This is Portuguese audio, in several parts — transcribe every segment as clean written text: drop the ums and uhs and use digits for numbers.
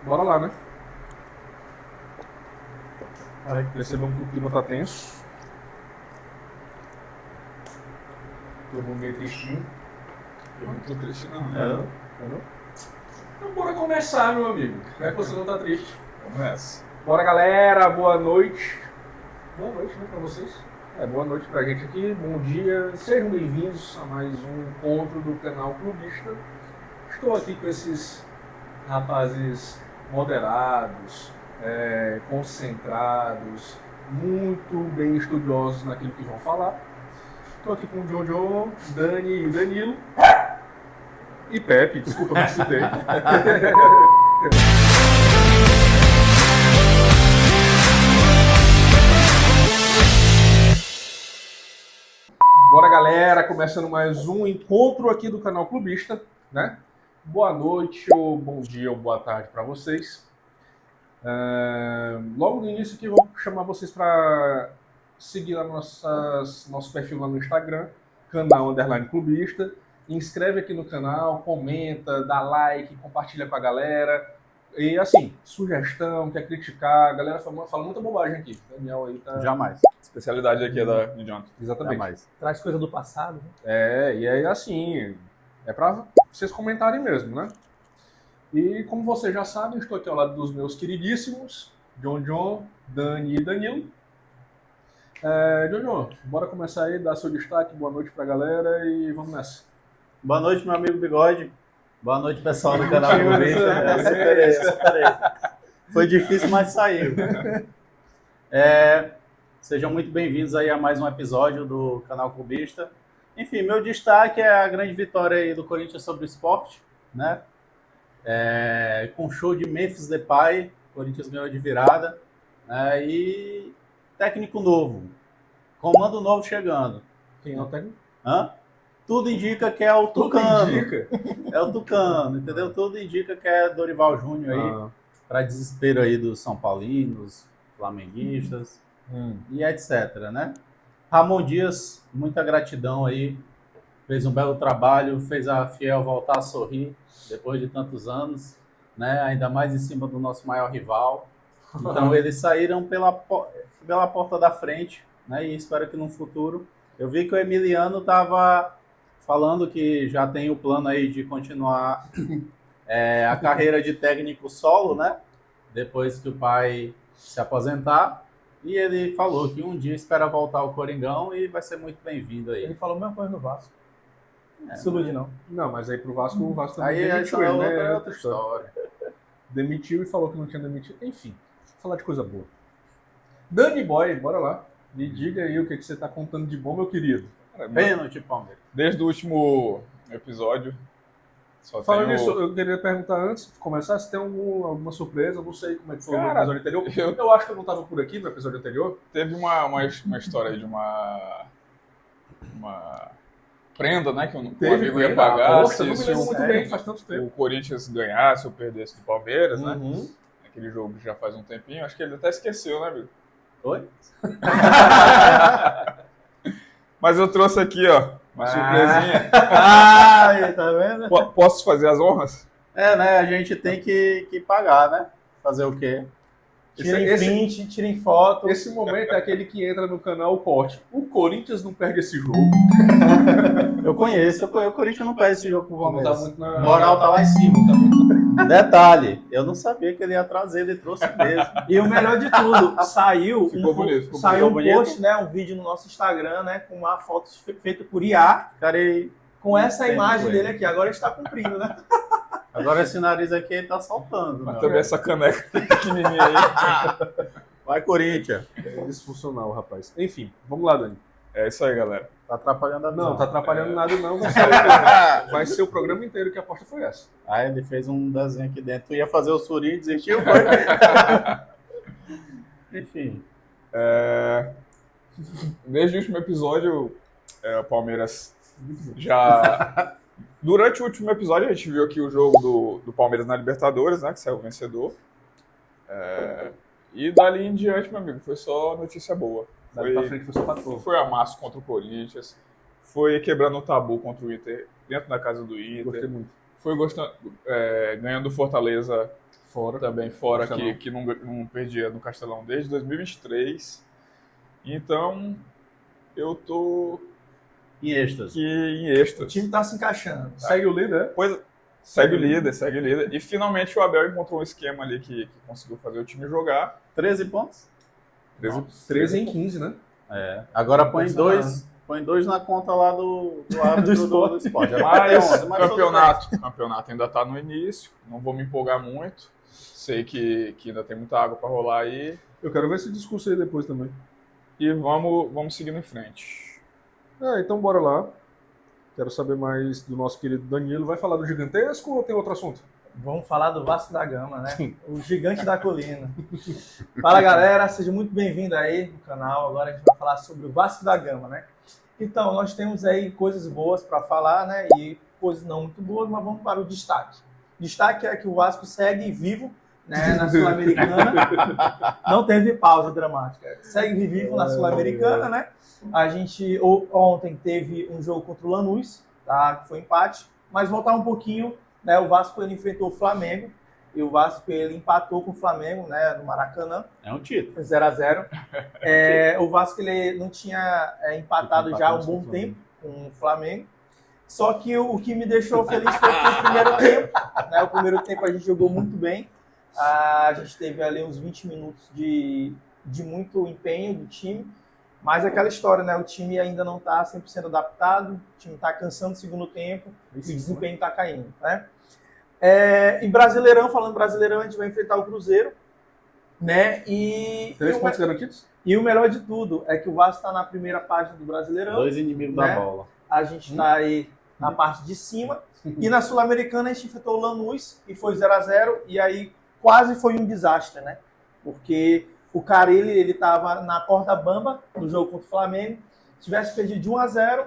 Bora lá, né? Percebemos que o clima tá tenso. Todo mundo meio tristinho. Eu não tô triste, não. Não? Então bora começar, meu amigo. Já que você não tá triste. Vamos nessa. Bora, galera. Boa noite. Boa noite, né, pra vocês? Boa noite pra gente aqui. Bom dia. Sejam bem-vindos a mais um encontro do canal Clubista. Estou aqui com esses rapazes moderados, concentrados, muito bem estudiosos naquilo que vão falar. Estou aqui com o Jojo, Dani e Danilo. E Pepe, desculpa, me citei. Bora, galera, começando mais um encontro aqui do canal Clubista, né? Boa noite, ou bom dia, ou boa tarde para vocês. Logo no início aqui, eu vou chamar vocês para seguir lá nosso perfil lá no Instagram, canal _ Clubista. Inscreve aqui no canal, comenta, dá like, compartilha com a galera. E assim, sugestão, quer criticar, a galera fala muita bobagem aqui. O Daniel aí tá... Jamais. Especialidade aqui é da Jonathan. Exatamente. Jamais. Traz coisa do passado, né? E aí assim, é pra vocês comentarem mesmo, né? E como vocês já sabem, estou aqui ao lado dos meus queridíssimos John, Dani e Danilo. John, bora começar aí, dar seu destaque, boa noite pra galera e vamos nessa. Boa noite, meu amigo Bigode. Boa noite, pessoal do canal Clubista. Superei. Foi difícil, mas saiu. Sejam muito bem-vindos aí a mais um episódio do canal Clubista. Enfim, meu destaque é a grande vitória aí do Corinthians sobre o Sport, né? Com show de Memphis Depay, o Corinthians ganhou de virada, né? E técnico novo, comando novo chegando. Quem é o técnico? Tudo indica que é o Tucano. Tudo indica. É o Tucano, entendeu? Tudo indica que é Dorival Júnior aí, para desespero aí dos São Paulinos, flamenguistas e etc, né? Ramon Dias, muita gratidão aí, fez um belo trabalho, fez a Fiel voltar a sorrir depois de tantos anos, né? Ainda mais em cima do nosso maior rival. Então eles saíram pela porta da frente, né? E espero que no futuro... Eu vi que o Emiliano estava falando que já tem o plano aí de continuar a carreira de técnico solo, né? Depois que o pai se aposentar. E ele falou que um dia espera voltar ao Coringão e vai ser muito bem-vindo aí. Ele falou a mesma coisa no Vasco. Não se ilude, não. Não, mas aí pro Vasco, o Vasco também Aí demitiu essa ele, né? é outra história. Demitiu e falou que não tinha demitido. Enfim, vou falar de coisa boa. Dani Boy, bora lá. Me diga aí o que você tá contando de bom, meu querido. Pênalti, Palmeiras. Desde o último episódio, só Falando tenho... nisso, eu queria perguntar antes de começar se tem alguma surpresa, não sei como é que foi no Cara, episódio anterior. Eu acho que eu não tava por aqui no episódio anterior. Teve uma história aí de uma prenda, né, que um amigo ia pagar Poxa, não me se lembro muito bem, faz tanto tempo. o Corinthians ganhasse ou perdesse do Palmeiras, né? Uhum. Aquele jogo que já faz um tempinho, acho que ele até esqueceu, né, amigo? Oi? Mas eu trouxe aqui, ó, uma surpresinha. Tá vendo? Posso fazer as honras? Né? A gente tem que pagar, né? Fazer o quê? Tirem print, tirem foto. Esse momento é aquele que entra no canal corte. O Corinthians não perde esse jogo. Eu conheço, o Corinthians não perde esse jogo pro Não Palmeiras. tá muito na... Moral tá lá em cima. Detalhe, eu não sabia que ele ia trazer, ele trouxe mesmo. E o melhor de tudo, saiu Ficou bonito, saiu um bonito. post, né, um vídeo no nosso Instagram, né, com uma foto feita por IA, Cara, com essa Entendo imagem ele. dele aqui. Agora está cumprindo, né? agora esse nariz aqui ele tá saltando. Mas meu. também essa caneca pequenininha aí. Vai, Corinthians. É disfuncional, rapaz. Enfim, vamos lá, Dani. É isso aí, galera. Tá atrapalhando a visão. Não, tá atrapalhando nada não. Vai ser o programa inteiro que a aposta foi essa. Aí ele fez um desenho aqui dentro. Tu ia fazer o suri, desistiu, foi? Enfim. Desde o último episódio, o Palmeiras já... Durante o último episódio, a gente viu aqui o jogo do Palmeiras na Libertadores, né? Que saiu vencedor. E dali em diante, meu amigo, foi só notícia boa. Dali pra frente foi só patrão. Foi amasso contra o Corinthians, foi quebrando o tabu contra o Inter, dentro da casa do Inter. Gostei muito. Foi ganhando o Fortaleza Fora. Também fora, Castelão. que não perdia no Castelão desde 2023. Então, eu tô Em êxtase. aqui em O êxtase. time tá se encaixando. Segue o líder, Pois, segue o líder. E finalmente o Abel encontrou um esquema ali que conseguiu fazer o time jogar. 13 pontos? 13 em 15, né? É. Agora põe dois na conta lá do árbitro do Sport. Já vai ter Mas 11, mas tudo o campeonato ainda está no início, não vou me empolgar muito. Sei que ainda tem muita água para rolar aí. Eu quero ver esse discurso aí depois também. E vamos seguindo em frente. Então bora lá. Quero saber mais do nosso querido Danilo. Vai falar do gigantesco ou tem outro assunto? Vamos falar do Vasco da Gama, né? O gigante da colina. Fala, galera. Seja muito bem-vindo aí no canal. Agora a gente vai falar sobre o Vasco da Gama, né? Então, nós temos aí coisas boas para falar, né? E coisas não muito boas, mas vamos para o destaque. Destaque é que o Vasco segue vivo, né, na Sul-Americana. Não teve pausa dramática. Segue vivo na Sul-Americana, né? A gente ontem teve um jogo contra o Lanús, tá? Que foi empate. Mas voltar um pouquinho, né? O Vasco ele enfrentou o Flamengo e o Vasco ele empatou com o Flamengo, né? No Maracanã. É um título. 0-0. O Vasco ele não tinha empatado já há um bom tempo com o Flamengo. Só que o que me deixou feliz foi que o primeiro tempo, né? O primeiro tempo a gente jogou muito bem. A gente teve ali uns 20 minutos de muito empenho do time. Mas aquela história, né? O time ainda não está 100% adaptado, o time está cansando no segundo tempo e o desempenho está caindo, né? Em Brasileirão, falando Brasileirão, a gente vai enfrentar o Cruzeiro, né? 3 pontos garantidos? E o melhor de tudo é que o Vasco está na primeira página do Brasileirão. 2 inimigos né? da bola. A gente está aí na parte de cima. E na Sul-Americana a gente enfrentou o Lanús e foi 0-0. E aí quase foi um desastre, né? Porque o Carille, ele estava na corda bamba no jogo contra o Flamengo. Se tivesse perdido de 1-0,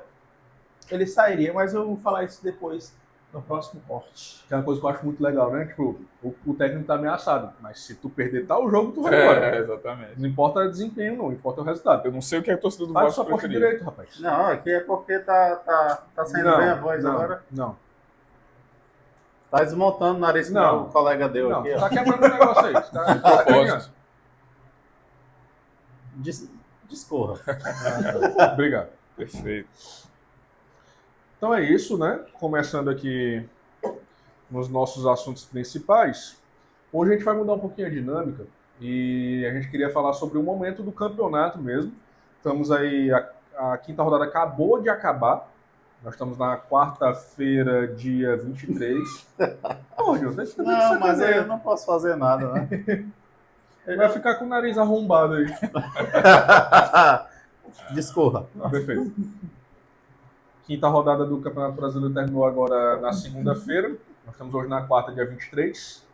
ele sairia. Mas eu vou falar isso depois no próximo corte. Que é uma coisa que eu acho muito legal, né? Tipo, o técnico tá ameaçado, mas se tu perder tal jogo, tu vai embora. Exatamente. Não importa o desempenho, não importa o resultado. Eu não sei o que a torcida do Faz Vasco sua parte preferia. direito, rapaz. Não, aqui é porque tá saindo bem a voz agora. Não. Tá desmontando o nariz que Não. o colega deu Não, aqui. tu Ó. tá quebrando o negócio aí. Tu tá Propósito. Discorra. Obrigado. Perfeito. Então é isso, né? Começando aqui nos nossos assuntos principais. Hoje a gente vai mudar um pouquinho a dinâmica e a gente queria falar sobre o momento do campeonato mesmo. Estamos aí, a quinta rodada acabou de acabar. Nós estamos na quarta-feira, dia 23. Pô, Gil, deixa eu ver Não, mas aí eu não posso fazer nada, né? Ele vai ficar com o nariz arrombado aí. Discorra. Perfeito. Quinta rodada do Campeonato Brasileiro terminou agora na segunda-feira. Nós estamos hoje na quarta, dia 23.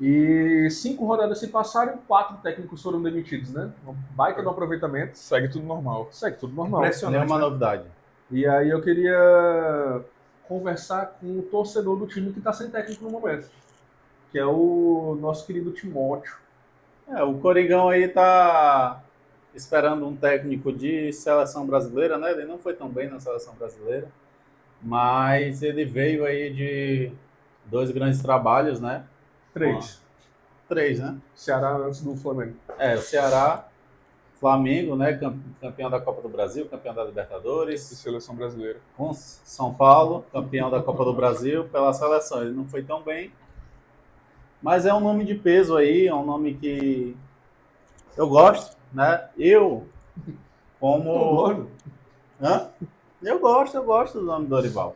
E 5 rodadas se passaram e 4 técnicos foram demitidos, né? Um baita do aproveitamento. Segue tudo normal. Segue tudo normal. Impressionante. Nenhuma né? novidade. E aí eu queria conversar com o torcedor do time que está sem técnico no momento, que é o nosso querido Timóteo. O Coringão aí tá esperando um técnico de seleção brasileira, né? Ele não foi tão bem na seleção brasileira, mas ele veio aí de 2 grandes trabalhos, né? 3. 3, né? Ceará antes do Flamengo. O Ceará, Flamengo, né? Campeão da Copa do Brasil, campeão da E Libertadores. seleção brasileira. Com São Paulo, campeão da Copa do Brasil pela seleção. Ele não foi tão bem, mas é um nome de peso aí, é um nome que eu gosto, né? Hã? Eu gosto do nome do Dorival.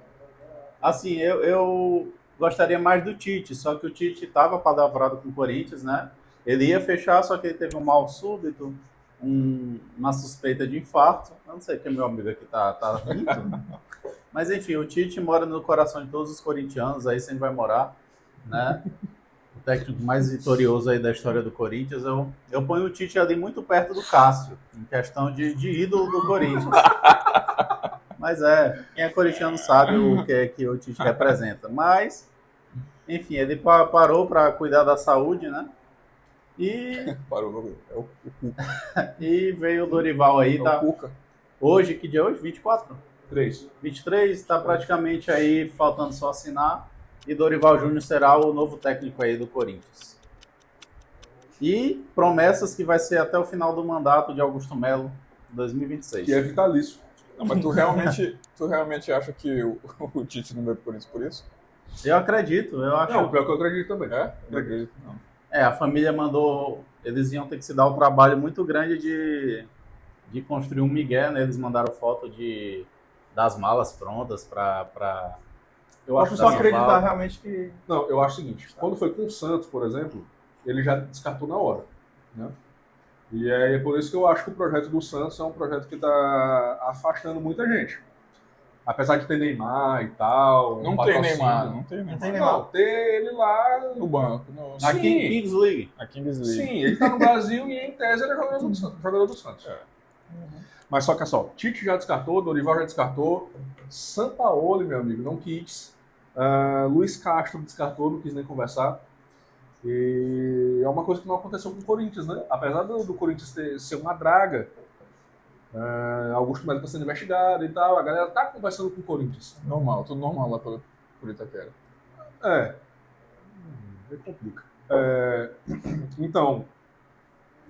Assim, eu gostaria mais do Tite, só que o Tite estava palavrado com o Corinthians, né? Ele ia fechar, só que ele teve um mal súbito, uma suspeita de infarto. Eu não sei porque meu amigo aqui tá rindo. Mas enfim, o Tite mora no coração de todos os corintianos, aí sempre vai morar, né? O técnico mais vitorioso aí da história do Corinthians. Eu ponho o Tite ali muito perto do Cássio, em questão de ídolo do Corinthians. Mas quem é corintiano sabe o que é que o Tite representa. Mas, enfim, ele parou para cuidar da saúde, né? E Parou. É o e veio o Dorival aí, tá? Cuca. Hoje, que dia é hoje? 24? 3. 23, está praticamente aí faltando só assinar. e Dorival Júnior será o novo técnico aí do Corinthians. E promessas que vai ser até o final do mandato de Augusto Melo, 2026. Que é vitalício. Não, mas tu realmente acha que o Tite não vai por isso? Eu acredito, eu acho. Não, pior que eu acredito também. Não acredito, não. A família mandou. Eles iam ter que se dar um trabalho muito grande de construir um migué, né? Eles mandaram foto das malas prontas para. Eu Posso acho só assim, acreditar realmente que... Não, eu acho o seguinte, quando foi com o Santos, por exemplo, ele já descartou na hora, né? E é por isso que eu acho que o projeto do Santos é um projeto que está afastando muita gente. Apesar de ter Neymar e tal... Não tem patrocínio. Neymar, não tem Neymar. Não, ter ele lá... No banco. Na Sim. Kings League. A Kings League. Sim, ele tá no Brasil e em tese ele é jogador do Santos. É. Mas só que só, Tite já descartou, Dorival já descartou, Sampaoli, meu amigo, não quis. Luiz Castro descartou, não quis nem conversar. E é uma coisa que não aconteceu com o Corinthians, né? Apesar do Corinthians ser uma draga, Augusto Melo está sendo investigado e tal, a galera tá conversando com o Corinthians. Normal, tudo normal lá por Itaquera. Aí complica. Então,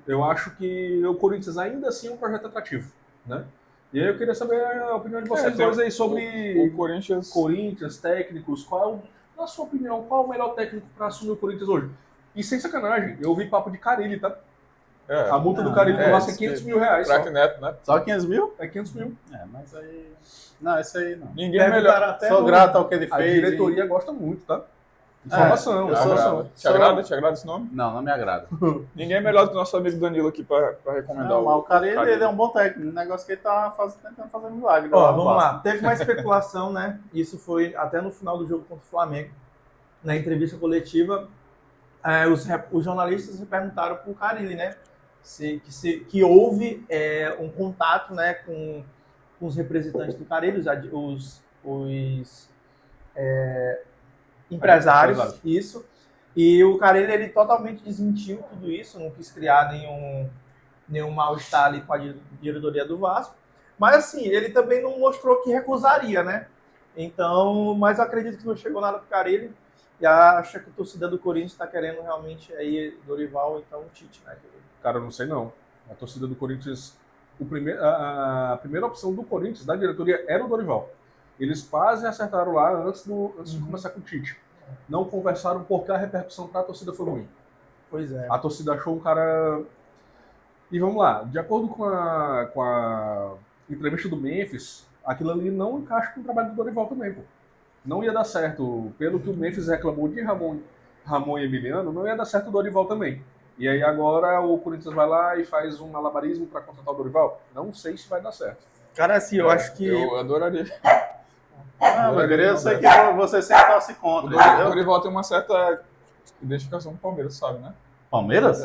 eu acho que o Corinthians ainda assim é um projeto atrativo, né? E aí eu queria saber a opinião de vocês dois aí sobre o Corinthians, técnicos. Na sua opinião, qual é o melhor técnico para assumir o Corinthians hoje? E sem sacanagem, eu ouvi papo de Carille, tá? A multa do Carille do Vasco é 500 mil reais. Craque Neto, né? Só 500 mil? É 500 mil. Mas aí... Não, isso aí não. Ninguém é melhor. Sou grato ao que ele A fez. diretoria gosta muito, tá? Informação. Te agrada esse nome? Não me agrada. Ninguém é melhor do que o nosso amigo Danilo aqui para recomendar. Não, mas o cara, ele é um bom técnico. O negócio que ele tá tentando fazer milagre. Ó, vamos lá. Teve uma especulação, né? Isso foi até no final do jogo contra o Flamengo. Na entrevista coletiva, os jornalistas perguntaram pro Carille, né? Que houve um contato, né, com os representantes do Carille, os empresários, isso. E o Carille, ele totalmente desmentiu tudo isso, não quis criar nenhum mal-estar ali com a diretoria do Vasco. Mas assim, ele também não mostrou que recusaria, né? Então, mas eu acredito que não chegou nada pro Carille. E acha que a torcida do Corinthians está querendo realmente aí Dorival, então o Tite, né? Cara, eu não sei não. A torcida do Corinthians, a primeira opção do Corinthians, da diretoria, era o Dorival. Eles quase acertaram lá antes de começar com o Tite. Não conversaram porque a repercussão para a torcida foi ruim. Pois é. A torcida achou um cara... E vamos lá, de acordo com a entrevista do Memphis, aquilo ali não encaixa com o trabalho do Dorival também, pô. Não ia dar certo. Pelo que o Memphis reclamou de Ramon e Emiliano, não ia dar certo o Dorival também. E aí agora o Corinthians vai lá e faz um malabarismo para contratar o Dorival? Não sei se vai dar certo. Cara, assim, eu acho que... Eu adoraria. Eu queria ser que você sempre torce contra. O Dorival tem uma certa identificação com o Palmeiras, sabe, né? Palmeiras?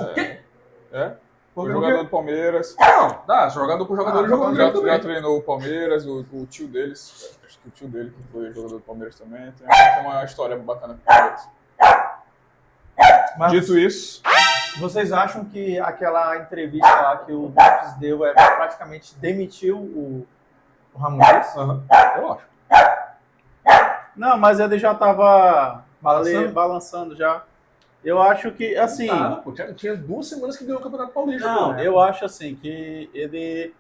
O jogador do Palmeiras. Não, dá. Jogador por jogador Já treinou o Palmeiras, o tio deles. Acho que o tio dele, que foi jogador do Palmeiras também. Tem uma história bacana com o Palmeiras. Mas Dito isso... Vocês acham que aquela entrevista lá que o Memphis deu praticamente demitiu o Ramon Dias? Eu acho. Não, mas ele já tava Balançando? já. Eu acho que, assim... Tinha 2 semanas que ganhou o Campeonato Paulista. Não, eu acho assim que ele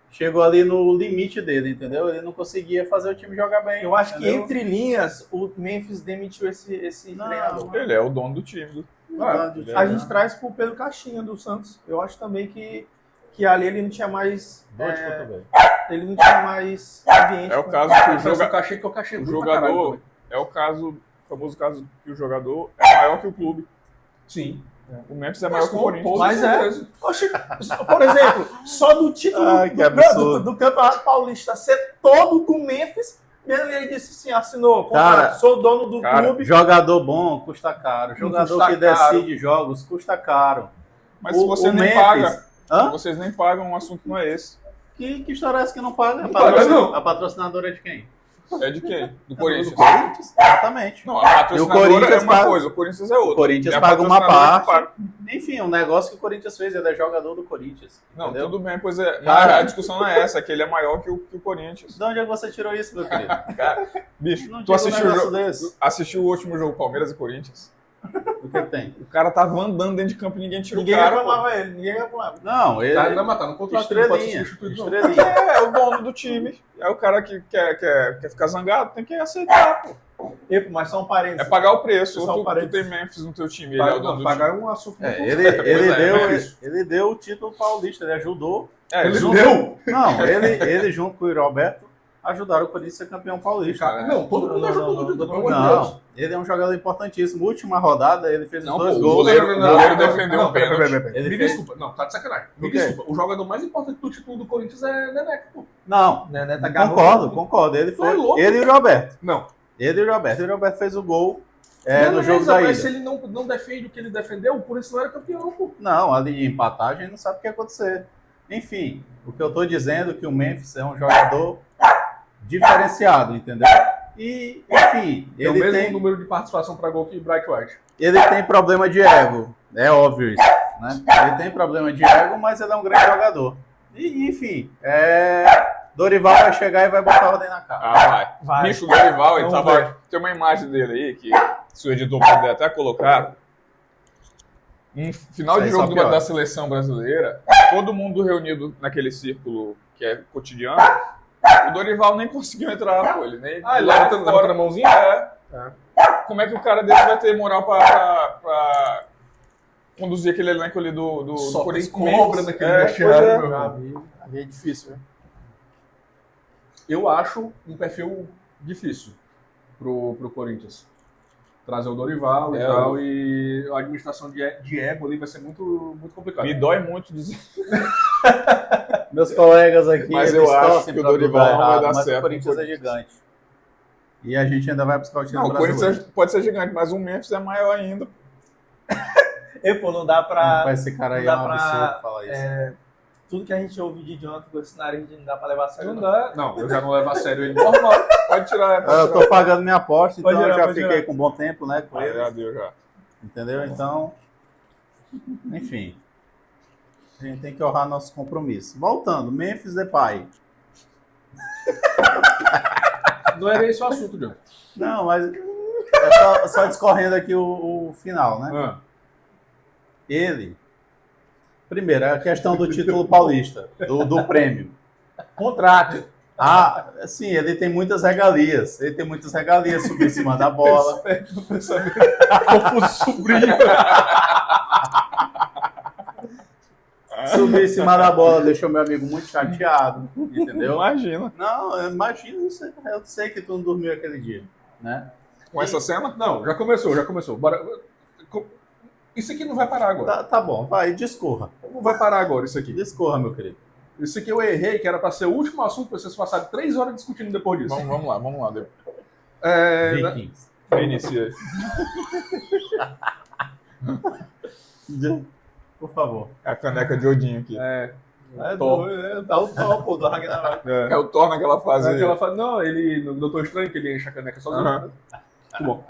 chegou ali no limite dele, entendeu? Ele não conseguia fazer o time jogar bem. Eu acho que entendeu? entre linhas o Memphis demitiu esse treinador. Ele é o dono do time. A gente traz pro Pedro Caixinha do Santos. Eu acho também que ali ele não tinha mais. Ele não tinha mais ambiente. É o caso que o jogador. É o famoso caso que o jogador é maior que o clube. Sim. O Memphis é maior que o Corinthians. Mas Oxe, por exemplo, só do título do Campeonato Paulista ser todo do Memphis, ele disse assim, assinou, contrato, sou dono do clube. Jogador bom custa caro. Jogador que decide jogos custa caro. Mas se você nem paga, vocês nem pagam, o assunto não é esse. Que história é essa que não paga? Não paga, não. A patrocinadora é de quem? É de quem? Do Corinthians. Exatamente. Não, a patrocinadora Corinthians é uma paga- coisa, o Corinthians é outra. O Corinthians E a paga uma patrocinadora que parte. paga. Enfim, um negócio que o Corinthians fez, ele é jogador do Corinthians. Não, entendeu? tudo bem, pois é. Mas Cara. a discussão não é essa, é que ele é maior que o Corinthians. De onde é que você tirou isso, meu querido? Cara, bicho, Não tu diga um assistiu o, negócio jogo, desse. assistiu o último jogo Palmeiras e Corinthians? O que tem? O cara tava andando dentro de campo e ninguém tirou Ninguém o cara. reclamava ele, ninguém reclamava. Não, ele. Tá, não, tá no contrato, ele não pode ser Estrelinha. substituído, não. Estrelinha. É o dono do time. É o cara que quer ficar zangado, tem que aceitar, pô. Epa, mas só um É parênteses. pagar o preço. Só um Tu parênteses. tem Memphis no teu time, ele é o dono do Pagar time. é um assunto É, muito ele deu o título paulista, ele ajudou. É, Ele junto- deu? Não, ele junto com o Roberto ajudaram o Corinthians a ser campeão paulista. Cara, não, todo mundo Não, ajudou não, muito, não, pelo amor de Deus. Não, ele é um jogador importantíssimo. Última rodada, ele fez Não, os dois pô, o gols. goleiro- Não, goleiro defendeu um pera, pênalti. pera, pera. Ele Me fez- desculpa. Não, tá de sacanagem. Me O quê? desculpa. O jogador mais importante do título do Corinthians é Neneca, pô. Não, Né, tá concordo. Ele Tu é foi. louco? Ele e o Roberto. Não. Ele e o Roberto. E o Roberto fez o gol no Beleza, jogo da mas se ida. ele não defende o que ele defendeu, por isso não era campeão, pô. Não, ali em empatar, a gente não sabe o que ia acontecer. Enfim, o que eu tô dizendo é que o Memphis é um jogador diferenciado, entendeu? E, enfim, Tem o ele mesmo tem, número de participação pra gol que Bright White. ele tem problema de ego. É óbvio isso, né? Ele tem problema de ego, mas ele é um grande jogador. E, enfim, Dorival vai chegar e vai botar ordem na casa. Ah, vai. Vai. Bicho, o Dorival, ele Vamos tava. ver. Tem uma imagem dele aí que, se o editor puder até colocar. Um final de Isso aí jogo só piora. da seleção brasileira, todo mundo reunido naquele círculo que é cotidiano. O Dorival nem conseguiu entrar, pô. Ele nem. Ah, ele lá levanta fora. na mãozinha? É. Como é que o cara desse vai ter moral pra conduzir aquele elenco ali do Só tem Corinthians? cobra naquele pois vestiário, é. meu. Já vi é difícil, né? Eu acho um perfil difícil pro Corinthians. Trazer o Dorival e É, tal, e a administração de ego ali vai ser muito, muito complicado. Me dói muito dizer. Meus colegas aqui, Mas eles eu acho torcem que o pra Dorival tudo não vai dar mas certo o Corinthians no é gigante. E a gente ainda vai buscar o título Não, o brasileiro. Corinthians pode ser gigante, mas o Memphis é maior ainda. Epa, não dá pra... Esse cara aí não é dá um pra- absurdo falar isso. Tudo que a gente ouve de Jonathan com esse nariz não dá pra levar a sério. Não dá. Não, eu já não levo a sério ele normal. Pode tirar. Eu tô pagando minha aposta, então Pode eu tirar, já pode fiquei tirar. com um bom tempo, né, com ele. Já deu, já. Entendeu? Então, enfim. A gente tem que honrar nossos compromissos. Voltando, Memphis Depay. Não era esse o assunto, John. Não, mas é só discorrendo aqui o final, né? Ah, Ele, primeiro, a questão do título paulista, do prêmio. Contrato. Ah, sim, ele tem muitas regalias. Ele tem muitas regalias, subir em cima da bola. confuso sobrinho. Subir em cima da bola deixou meu amigo muito chateado, entendeu? Imagina. Não, eu imagino isso. Eu sei que tu não dormiu aquele dia, né? Com essa cena? Não, já começou. Bora. Isso aqui não vai parar agora. Tá bom, vai, discorra. Não vai parar agora isso aqui. Discorra, meu querido. Isso aqui eu errei, que era pra ser o último assunto, pra vocês passarem 3 horas discutindo depois disso. Vamos lá. Vikings. Inicia. Por favor. É a caneca de Odin aqui. É, É Thor. doido, né? Dá o topo do Ragnarok. É o Thor naquela fase aí. Ela fala, não, ele, no Doutor Estranho, que ele enche a caneca sozinho. Aham. Muito bom.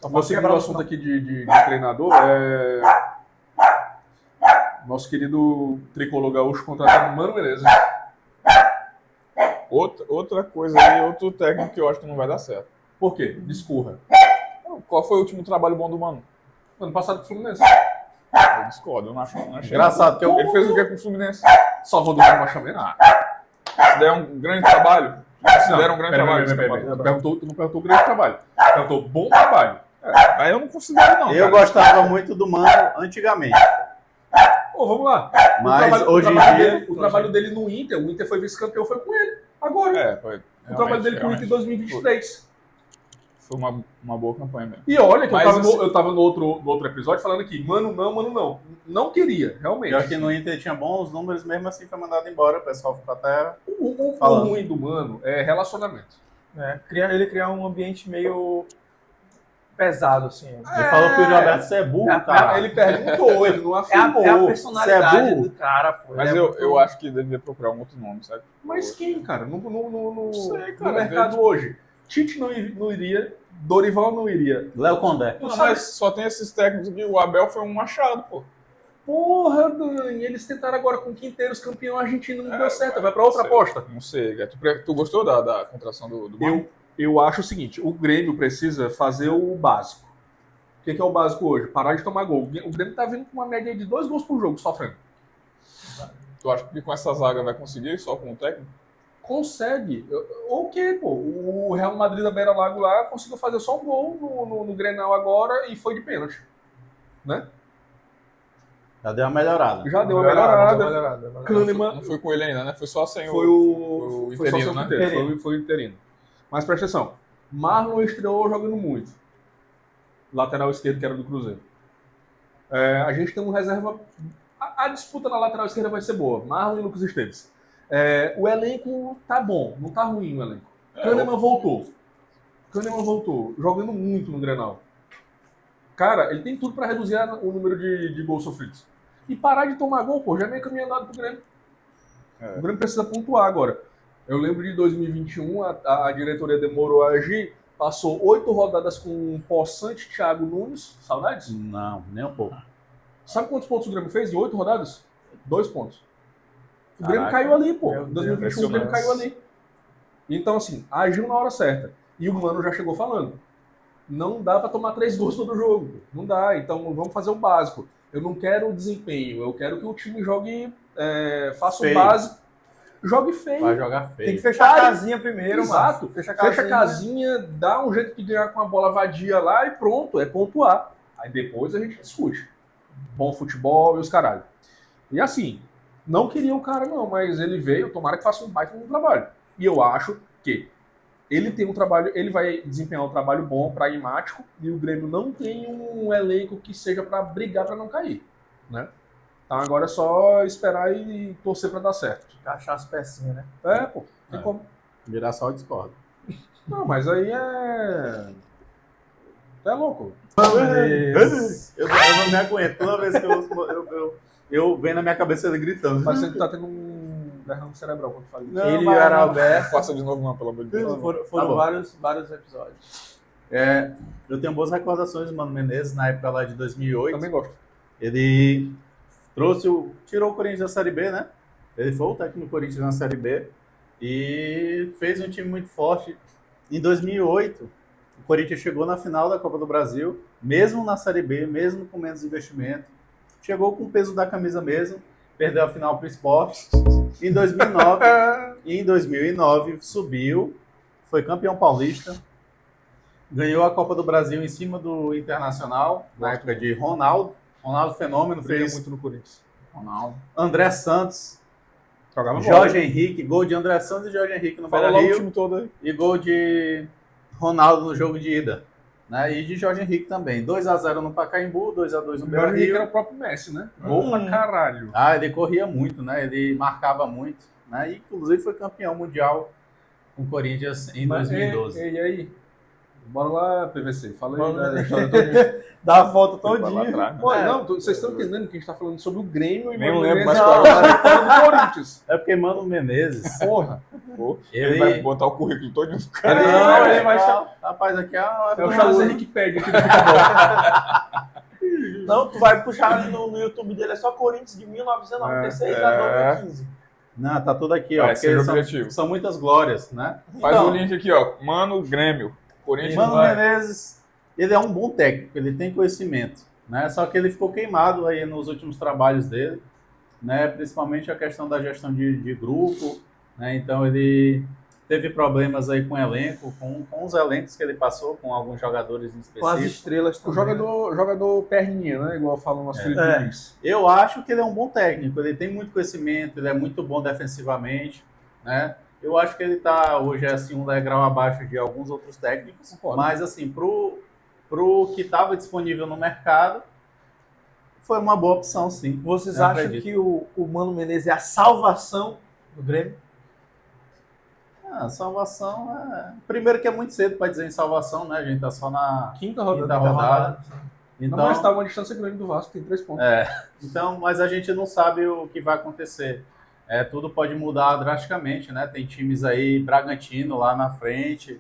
Só Vou posso seguir quebrar o o assunto assunto aqui de treinador. Nosso querido tricolor gaúcho contratando o Mano Menezes. Outra coisa aí, outro técnico que eu acho que não vai dar certo. Por quê? Discorra. Qual foi o último trabalho bom do Mano? Ano passado com o Fluminense. Eu discordo, eu não achei. Engraçado que eu... Ele fez o que com o Fluminense? Salvou do rebaixamento. Se der um grande trabalho. Se der um grande trabalho. Tu não perguntou grande trabalho. Perguntou bom trabalho. Aí eu não considero, não. Eu cara. gostava muito do Mano antigamente. Pô, vamos lá. Mas hoje em dia... O trabalho dele no Inter, o Inter foi vice-campeão, foi com ele. Agora. Foi. O trabalho dele com o Inter em 2023. Foi uma boa campanha mesmo. E olha que Mas eu tava no outro episódio falando aqui, mano, não. Não queria, realmente. Pior que no Inter tinha bons números, mesmo assim foi mandado embora, o pessoal ficou até... O Falando. ruim do Mano é relacionamento. Ele criar um ambiente meio pesado, assim. Ele falou pro Yuri Alberto, você é burro, cara. Ele perguntou, ele não É afirmou. a personalidade Você é burro? do cara, pô. Mas Ele é muito- eu acho que devia procurar um outro nome, sabe? Mas quem, cara? No sei, cara. mercado hoje. Tite não iria, Dorival não iria. Léo Condé. Não, mas só tem esses técnicos aqui. O Abel foi um machado, pô. Porra, Dani, eles tentaram agora com Quinteiros, campeão argentino, não deu certo. Vai pra outra sei. aposta. Não sei, cara. Tu gostou da contratação do Marlon? Eu acho o seguinte, o Grêmio precisa fazer o básico. O que é o básico hoje? Parar de tomar gol. O Grêmio tá vindo com uma média de 2 gols por jogo, sofrendo. Tu acha que com essa zaga vai conseguir só com o técnico? Consegue. O quê, pô? O Real Madrid da Beira Lago lá conseguiu fazer só um gol no Grenal agora e foi de pênalti. Né? Já deu uma melhorada. Já deu uma melhorada. melhorada. Kahneman Não foi com ele ainda, né? Foi só sem foi o foi só interino, seu né? Quinteiros, foi o interino. Mas presta atenção. Marlon estreou jogando muito. Lateral esquerdo, que era do Cruzeiro. A gente tem um reserva. A disputa na lateral esquerda vai ser boa. Marlon e Lucas Esteves. O elenco tá bom, não tá ruim o elenco. Kahneman voltou, jogando muito no Grenal. Cara, ele tem tudo pra reduzir o número de gols sofridos. E parar de tomar gol, pô, já é meio caminho andado pro Grêmio. O Grêmio precisa pontuar agora. Eu lembro de 2021, a diretoria demorou a agir, passou 8 rodadas com o Poçante, Thiago Nunes, saudades? Não, nem um pouco. Sabe quantos pontos o Grêmio fez em 8 rodadas? 2 pontos. O Grêmio Caraca. caiu ali, pô. Meu Em Deus, 2021 o Grêmio caiu ali. Então, assim, agiu na hora certa. E o Mano já chegou falando. Não dá pra tomar 3 gols todo jogo. Não dá. Então, vamos fazer o básico. Eu não quero o desempenho. Eu quero que o time jogue, faça Feio. o básico. Jogue feio. Vai jogar Tem que feio. fechar a casinha primeiro, Exato. mano. Fecha Fecha a casinha, dá um jeito de ganhar com a bola vadia lá e pronto. É pontuar. Aí depois a gente discute. Bom futebol e os caralho. E assim, não queria o cara não, mas ele veio, tomara que faça um baita no trabalho. E eu acho que ele tem um trabalho, ele vai desempenhar um trabalho bom, pragmático, e o Grêmio não tem um elenco que seja para brigar para não cair, né? Então agora é só esperar e torcer para dar certo. Encaixar as pecinhas, né? Pô, tem É. como. Mirassol discorda. Não, mas aí é... É louco. Eu não me aguento. Toda vez que eu venho na minha cabeça ele gritando. Mas você tá tendo um derrame cerebral quando fala isso. Não, Ele e o mas não. Aralberto Não faça de novo não, pelo amor de Deus. foram Tá bom. vários episódios. Eu tenho boas recordações do Mano Menezes na época lá de 2008. Também gosto. Ele tirou o Corinthians da Série B, né? Ele foi o técnico do Corinthians na Série B e fez um time muito forte. Em 2008, o Corinthians chegou na final da Copa do Brasil, mesmo na Série B, mesmo com menos investimento. Chegou com o peso da camisa mesmo, perdeu a final para o Sport. Em 2009, subiu, foi campeão paulista, ganhou a Copa do Brasil em cima do Internacional, na época de Ronaldo. Ronaldo Fenômeno Brilha fez muito no Corinthians. Ronaldo. André Santos, Jogava Jorge Henrique, gol de André Santos e Jorge Henrique no Fala logo o Beira-Rio time todo aí. e gol de Ronaldo no jogo de ida. Né? E de Jorge Henrique também. 2-0 no Pacaembu, 2-2 no O Jorge Henrique Beira-Rio. era o próprio Messi, né? Gol pra caralho. Ah, ele corria muito, né? Ele marcava muito. Né? E, inclusive foi campeão mundial com o Corinthians em 2012. E aí? Bora lá, PVC. Fala aí Bora da lá. história todinha. Dá a volta Vai lá todinha. atrás, né? Pô, não, vocês estão entendendo que a gente tá falando sobre o Grêmio e Nem Mano lembro Menezes mais é qual a vitória do Corinthians. É porque Mano Menezes, Porra. Pô, ele vai botar o currículo todo no cara. Ele vai Rapaz, aqui é É o Charles Henrique Pede aqui do futebol. Não, tu vai puxar no YouTube dele, é só Corinthians de 1996 a 2015. Não, tá tudo aqui, ó. Vai ser Porque o são, objetivo. são muitas glórias, né? Faz Então, o link aqui, ó. Mano, Grêmio. Corinthians Mano vai. Menezes, ele é um bom técnico, ele tem conhecimento, né? Só que ele ficou queimado aí nos últimos trabalhos dele, né? Principalmente a questão da gestão de grupo, né? Então ele teve problemas aí com o elenco, com os elencos que ele passou, com alguns jogadores em Com as específico. estrelas O também. jogador perninha, né? Igual falam nosso Felipe É. Luiz. Eu acho que ele é um bom técnico, ele tem muito conhecimento, ele é muito bom defensivamente, né? Eu acho que ele tá hoje assim um degrau abaixo de alguns outros técnicos, Concordo. mas assim, pro que estava disponível no mercado, foi uma boa opção, sim. Vocês Eu acham acredito. que o Mano Menezes é a salvação do Grêmio? Salvação é... Primeiro que é muito cedo para dizer em salvação, né? A gente tá só na Quinta rodada. quinta rodada. Então, Então, mas tá uma distância grande do Vasco, tem 3 pontos. então, mas a gente não sabe o que vai acontecer. Tudo pode mudar drasticamente, né? Tem times aí, Bragantino lá na frente,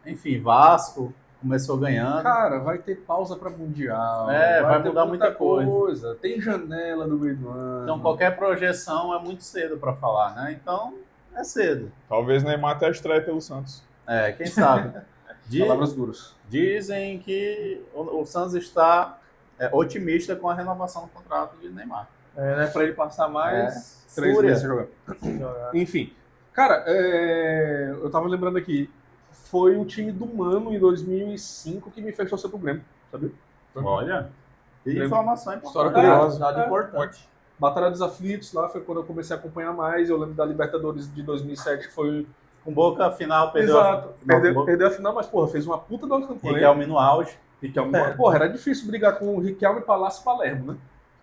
enfim, Vasco começou ganhando. Cara, vai ter pausa para Mundial. Vai ter mudar muita coisa. Tem janela no meio do ano. Então, qualquer projeção é muito cedo para falar, né? Então, é cedo. Talvez Neymar até estreie pelo Santos. Quem sabe? Palavras duras. Dizem que o Santos está otimista com a renovação do contrato de Neymar. Né, para ele passar mais 3 Fúria. meses jogando. Enfim. Cara, eu tava lembrando aqui. Foi o time do Mano em 2005 que me fez torcer pro Grêmio, sabia? Olha, que Grêmio. informação História importante. curiosa. Dado importante. Batalha dos Aflitos lá foi quando eu comecei a acompanhar mais. Eu lembro da Libertadores de 2007, foi... Com Boca, final, perdeu Exato. a final com Boca. Perdeu a final, mas, porra, fez uma puta da campanha. Riquelme no auge. Porra, era difícil brigar com o Riquelme, Palácio e Palermo, né?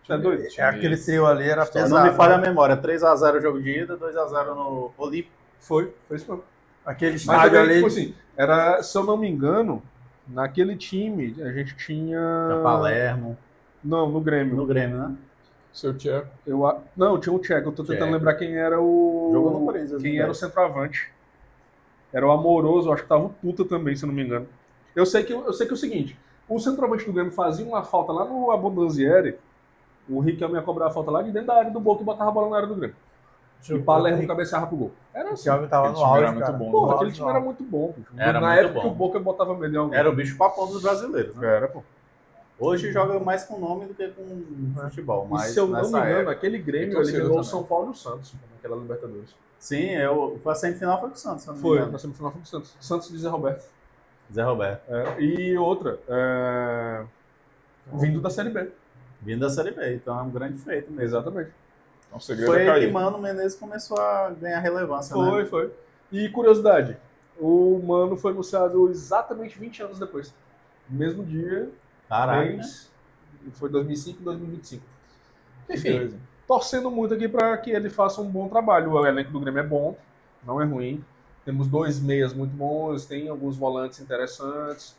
Tá doido? Aquele trio ali era pesado. Não me falha a memória. 3x0 o jogo de ida, 2x0 no Olímpico. Foi isso mesmo. Aquele Mas estádio também, ali. tipo assim, era, se eu não me engano, naquele time a gente tinha... Palermo. Não, no Grêmio. No Grêmio, né? Seu Tcheco. Não, tinha o Tcheco. Eu tô tentando Tcheco. lembrar quem era o... Jogou no Corinthians. Quem era o centroavante. Era o Amoroso, eu acho que tava o Tuta também, se eu não me engano. Eu sei que é o seguinte, o centroavante do Grêmio fazia uma falta lá no Abondanzieri, o Riquelme ia cobrar a falta lá de dentro da área do Boca e botava a bola na área do Grêmio. E o Palermo cabeceava pro gol. Era O assim. Thiago tava Aquele no time era auge, muito cara. bom, Porra, No aquele auge, time era muito bom. Bicho. Era Na muito época bom. que o Boca botava medo em alguém. Era o bicho papão dos brasileiros, né? Era, pô. Hoje joga mais com nome do que com futebol. E Mas se eu não me nessa engano, época... aquele Grêmio E torcida eliminou o também. São Paulo e o Santos naquela Libertadores. Sim, a semifinal foi com o Santos, se eu não me Foi, engano. na semifinal foi com o Santos. Santos de Zé Roberto. Zé Roberto. E outra, vindo da Série B. Vindo da Série B, então é um grande feito mesmo. Exatamente. Então o segredo Foi é aí cair. que Mano Menezes começou a ganhar relevância, né? Foi. E curiosidade, o Mano foi anunciado exatamente 20 anos depois. Mesmo dia, Caraca. mês, foi 2005 e 2025. Enfim, Beleza. torcendo muito aqui para que ele faça um bom trabalho. O elenco do Grêmio é bom, não é ruim. Temos 2 meias muito bons, tem alguns volantes interessantes.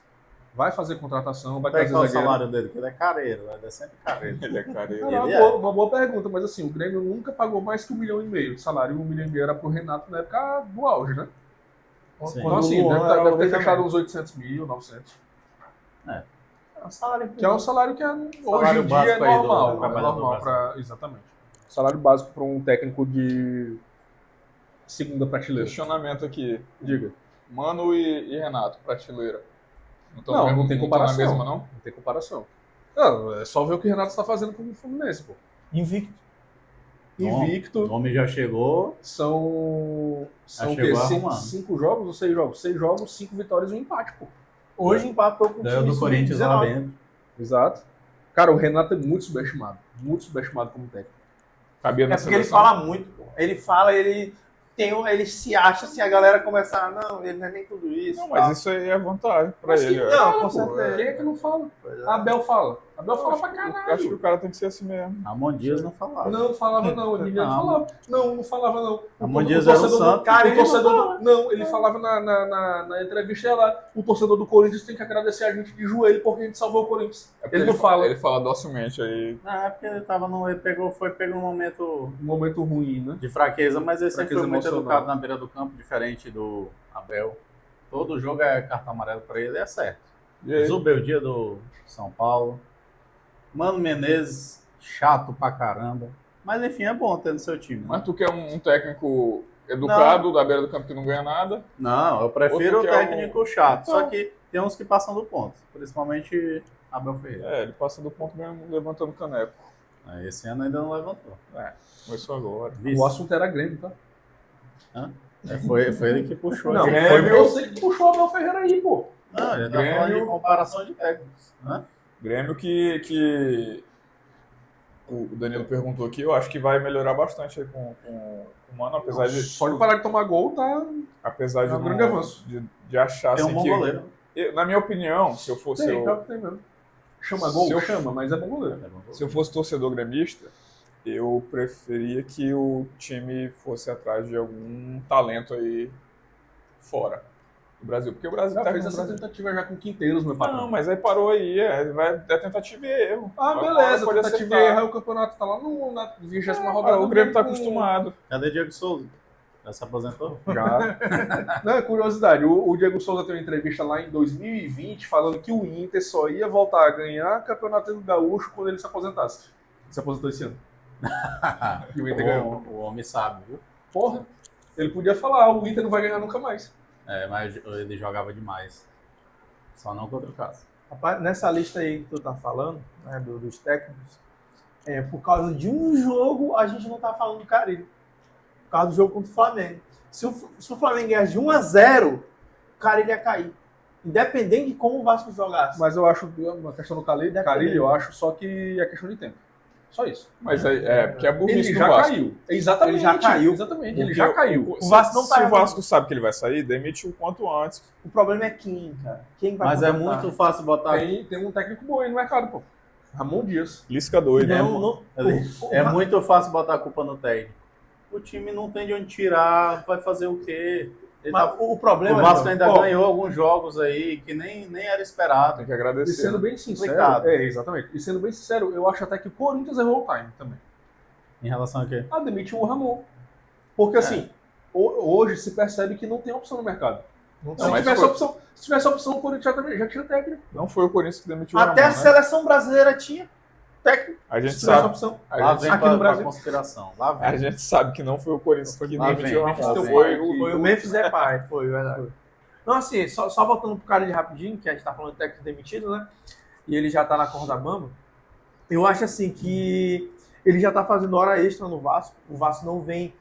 Vai fazer contratação, vai Qual é trazer que é o zagueiro. salário dele? Porque ele é careiro, ele é sempre careiro. Ele é careiro. Não, Ele uma boa pergunta, mas assim, o Grêmio nunca pagou mais que 1,5 milhão de salário. 1,5 milhão era pro Renato na época do auge, né? Sim. Então assim, o Luan era deve o ter orçamento. fechado uns 800 mil, 900. É. É um salário Que é um salário que hoje Salário em dia é básico aí do normal. É trabalhador normal brasileiro. exatamente. Salário básico para um técnico de segunda prateleira. Questionamento aqui. Diga. Mano e Renato, prateleira. tão Não, na mesma- não tem tão comparação. na mesma, não? Não tem comparação. Não, é só ver o que o Renato está fazendo com o Fluminense, pô. Invicto. Invicto. O homem já chegou. São o chegou quê? arrumando. 5 jogos ou 6 jogos? 6 jogos, 5 vitórias e um empate, pô. Hoje empatou com o Ganhou time do Corinthians lá sub-19. dentro. Exato. Cara, o Renato é muito subestimado. Muito subestimado como técnico. Cabia na É porque ele seleção. fala muito, pô. Ele fala, ele se acha assim, a galera começar, não, ele não é nem tudo isso. Não, tal. mas isso aí é vantagem pra Mas ele. quem ó. fala, com pô? certeza. Quem é que não fala? Pois é. Abel fala. Abel fala pra Eu acho que caralho. o cara tem que ser assim mesmo. Ramon Dias não falava. Não falava não, o Emiliano Não. falava. Não falava não. Ramon Dias era um santo. Cara, ele o torcedor não não, ele falava na entrevista lá, o torcedor do Corinthians tem que agradecer a gente de joelho porque a gente salvou o Corinthians. É porque Ele não fala. Ele fala docilmente aí. Não, é porque ele tava no. Ele pegou um momento Um momento ruim, né? de fraqueza, mas ele sempre Fraqueza foi muito emocional. educado na beira do campo, diferente do Abel. Todo jogo é cartão amarelo pra ele, é certo. E aí? Zubeldia do São Paulo. Mano Menezes, chato pra caramba. Mas enfim, é bom ter no seu time. Né? Mas tu quer um técnico educado, da beira do campo que não ganha nada? Não, eu prefiro o Outro que é técnico chato. Então. Só que tem uns que passam do ponto. Principalmente Abel Ferreira. É, ele passa do ponto mesmo levantando caneco. Esse ano ainda não levantou. Começou agora. Vice. O assunto era Grêmio, tá? Foi ele que puxou. Não, aqui. foi você que puxou o Abel Ferreira aí, pô. Não, ele tá Grêmio. falando de comparação de técnicos. Né? Grêmio que o Danilo perguntou aqui, eu acho que vai melhorar bastante aí com o Mano, apesar de Só de parar de tomar gol, tá... apesar de, É um não- grande avanço. de achar Tem um assim bom que goleiro. na minha opinião, se eu fosse Tem, pior que tem mesmo. Chama gol, Se eu- chama, mas é bom goleiro. se eu fosse torcedor gremista, eu preferia que o time fosse atrás de algum talento aí fora do Brasil. Porque o Brasil Já fez essa tentativa já com Quinteiros, meu patrão. Não, mas aí parou aí, é tentativa e erro. Beleza, pode tentativa acertar. e erro, aí o campeonato tá lá na 20ª rodada. O Grêmio tá acostumado. Cadê Diego Souza? Já se aposentou? Já. Não, é curiosidade, o Diego Souza tem uma entrevista lá em 2020 falando que o Inter só ia voltar a ganhar campeonato do Gaúcho quando ele se aposentasse. Se aposentou esse ano. E o Inter ganhou. O homem sabe, viu? Porra, ele podia falar, o Inter não vai ganhar nunca mais. Mas ele jogava demais. Só não contra o Cássio. Rapaz, nessa lista aí que tu tá falando, né, dos técnicos, por causa de um jogo, a gente não tá falando do Carille. Por causa do jogo contra o Flamengo. Se o Flamengo ganhar de 1-0, o Carille ia cair. Independente de como o Vasco jogasse. Mas eu acho, uma questão do Carille, eu acho só que é questão de tempo. Só isso. Mas porque é burrice Ele do já Vasco. caiu. Exatamente. Ele já caiu. Exatamente, ele já caiu. O Vasco não tá se o errando. Vasco sabe que ele vai sair, demite o quanto antes. O problema é quem, cara? Quem vai Mas é contratar? muito fácil botar. Tem um técnico bom aí no mercado, pô. Ramon Dias. Lisca doido. É muito fácil botar a culpa no técnico. O time não tem de onde tirar, vai fazer o quê? O problema O Vasco é, ainda ganhou alguns jogos aí que nem era esperado. Tem que E agradecer. sendo bem sincero, Complicado. exatamente. E sendo bem sincero, eu acho até que o Corinthians errou o time também. Em relação a quê? Demitiu o Ramon. Porque assim, hoje se percebe que não tem opção no mercado. Se mas tivesse opção, o Corinthians já tinha técnico. Não foi o Corinthians que demitiu Até o a Ramon, né? seleção brasileira tinha técnico. A gente Se tivesse sabe. opção. Lá vem aqui no Brasil. conspiração. Lá vem. A gente sabe que não foi o Corinthians que Lá demitiu o vem. Ramon. Lá Foi vem. Foi o Memphis Depay, foi verdade. Não, assim, só voltando pro Carille rapidinho, que a gente tá falando de técnico demitido, né? E ele já tá na corda bamba. Eu acho assim que ele já tá fazendo hora extra no Vasco. O Vasco não vem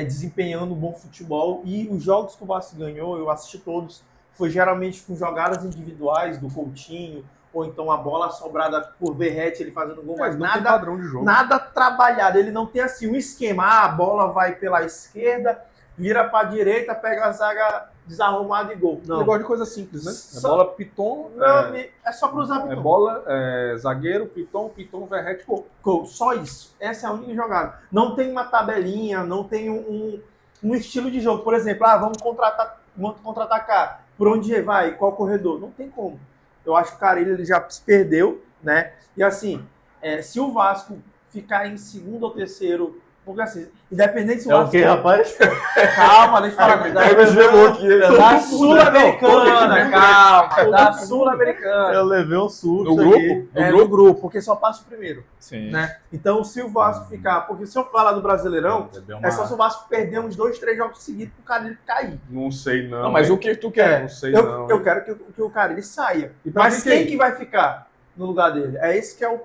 desempenhando um bom futebol. E os jogos que o Vasco ganhou, eu assisti todos, foi geralmente com jogadas individuais do Coutinho, ou então a bola sobrada por Verratti, ele fazendo gol, mas não tem nada, padrão de jogo. nada trabalhado. Ele não tem assim um esquema. A bola vai pela esquerda, vira pra direita, pega a zaga desarrumada e gol. Ele Não. gosta de coisa simples, né? Só- Bola, piton, É só cruzar pro bola, zagueiro, piton, Verratti, gol. gol. Só isso. Essa é a única jogada. Não tem uma tabelinha, não tem um estilo de jogo. Por exemplo, vamos contra-atacar. Por onde vai? Qual corredor? Não tem como. Eu acho que o Carille ele já se perdeu, né? E assim, se o Vasco ficar em segundo ou terceiro, porque assim, independente se o É o Vasco... quê, rapaz? Calma, deixa eu falar. Ele gelou aqui. Da Sul-Americana, calma. Da Sul-Americana. Eu levei um susto No grupo? aqui. No grupo, porque só passa o primeiro. Sim. Né? Então, se o Vasco ficar... Porque se eu falar do Brasileirão, é só se o Vasco perder uns 2, 3 jogos seguidos pro Carille cair. Não sei, não. Não, mas o que tu quer? Não sei, não. Eu quero que o Carille saia. E pra Mas quem que vai ficar no lugar dele? É esse que é o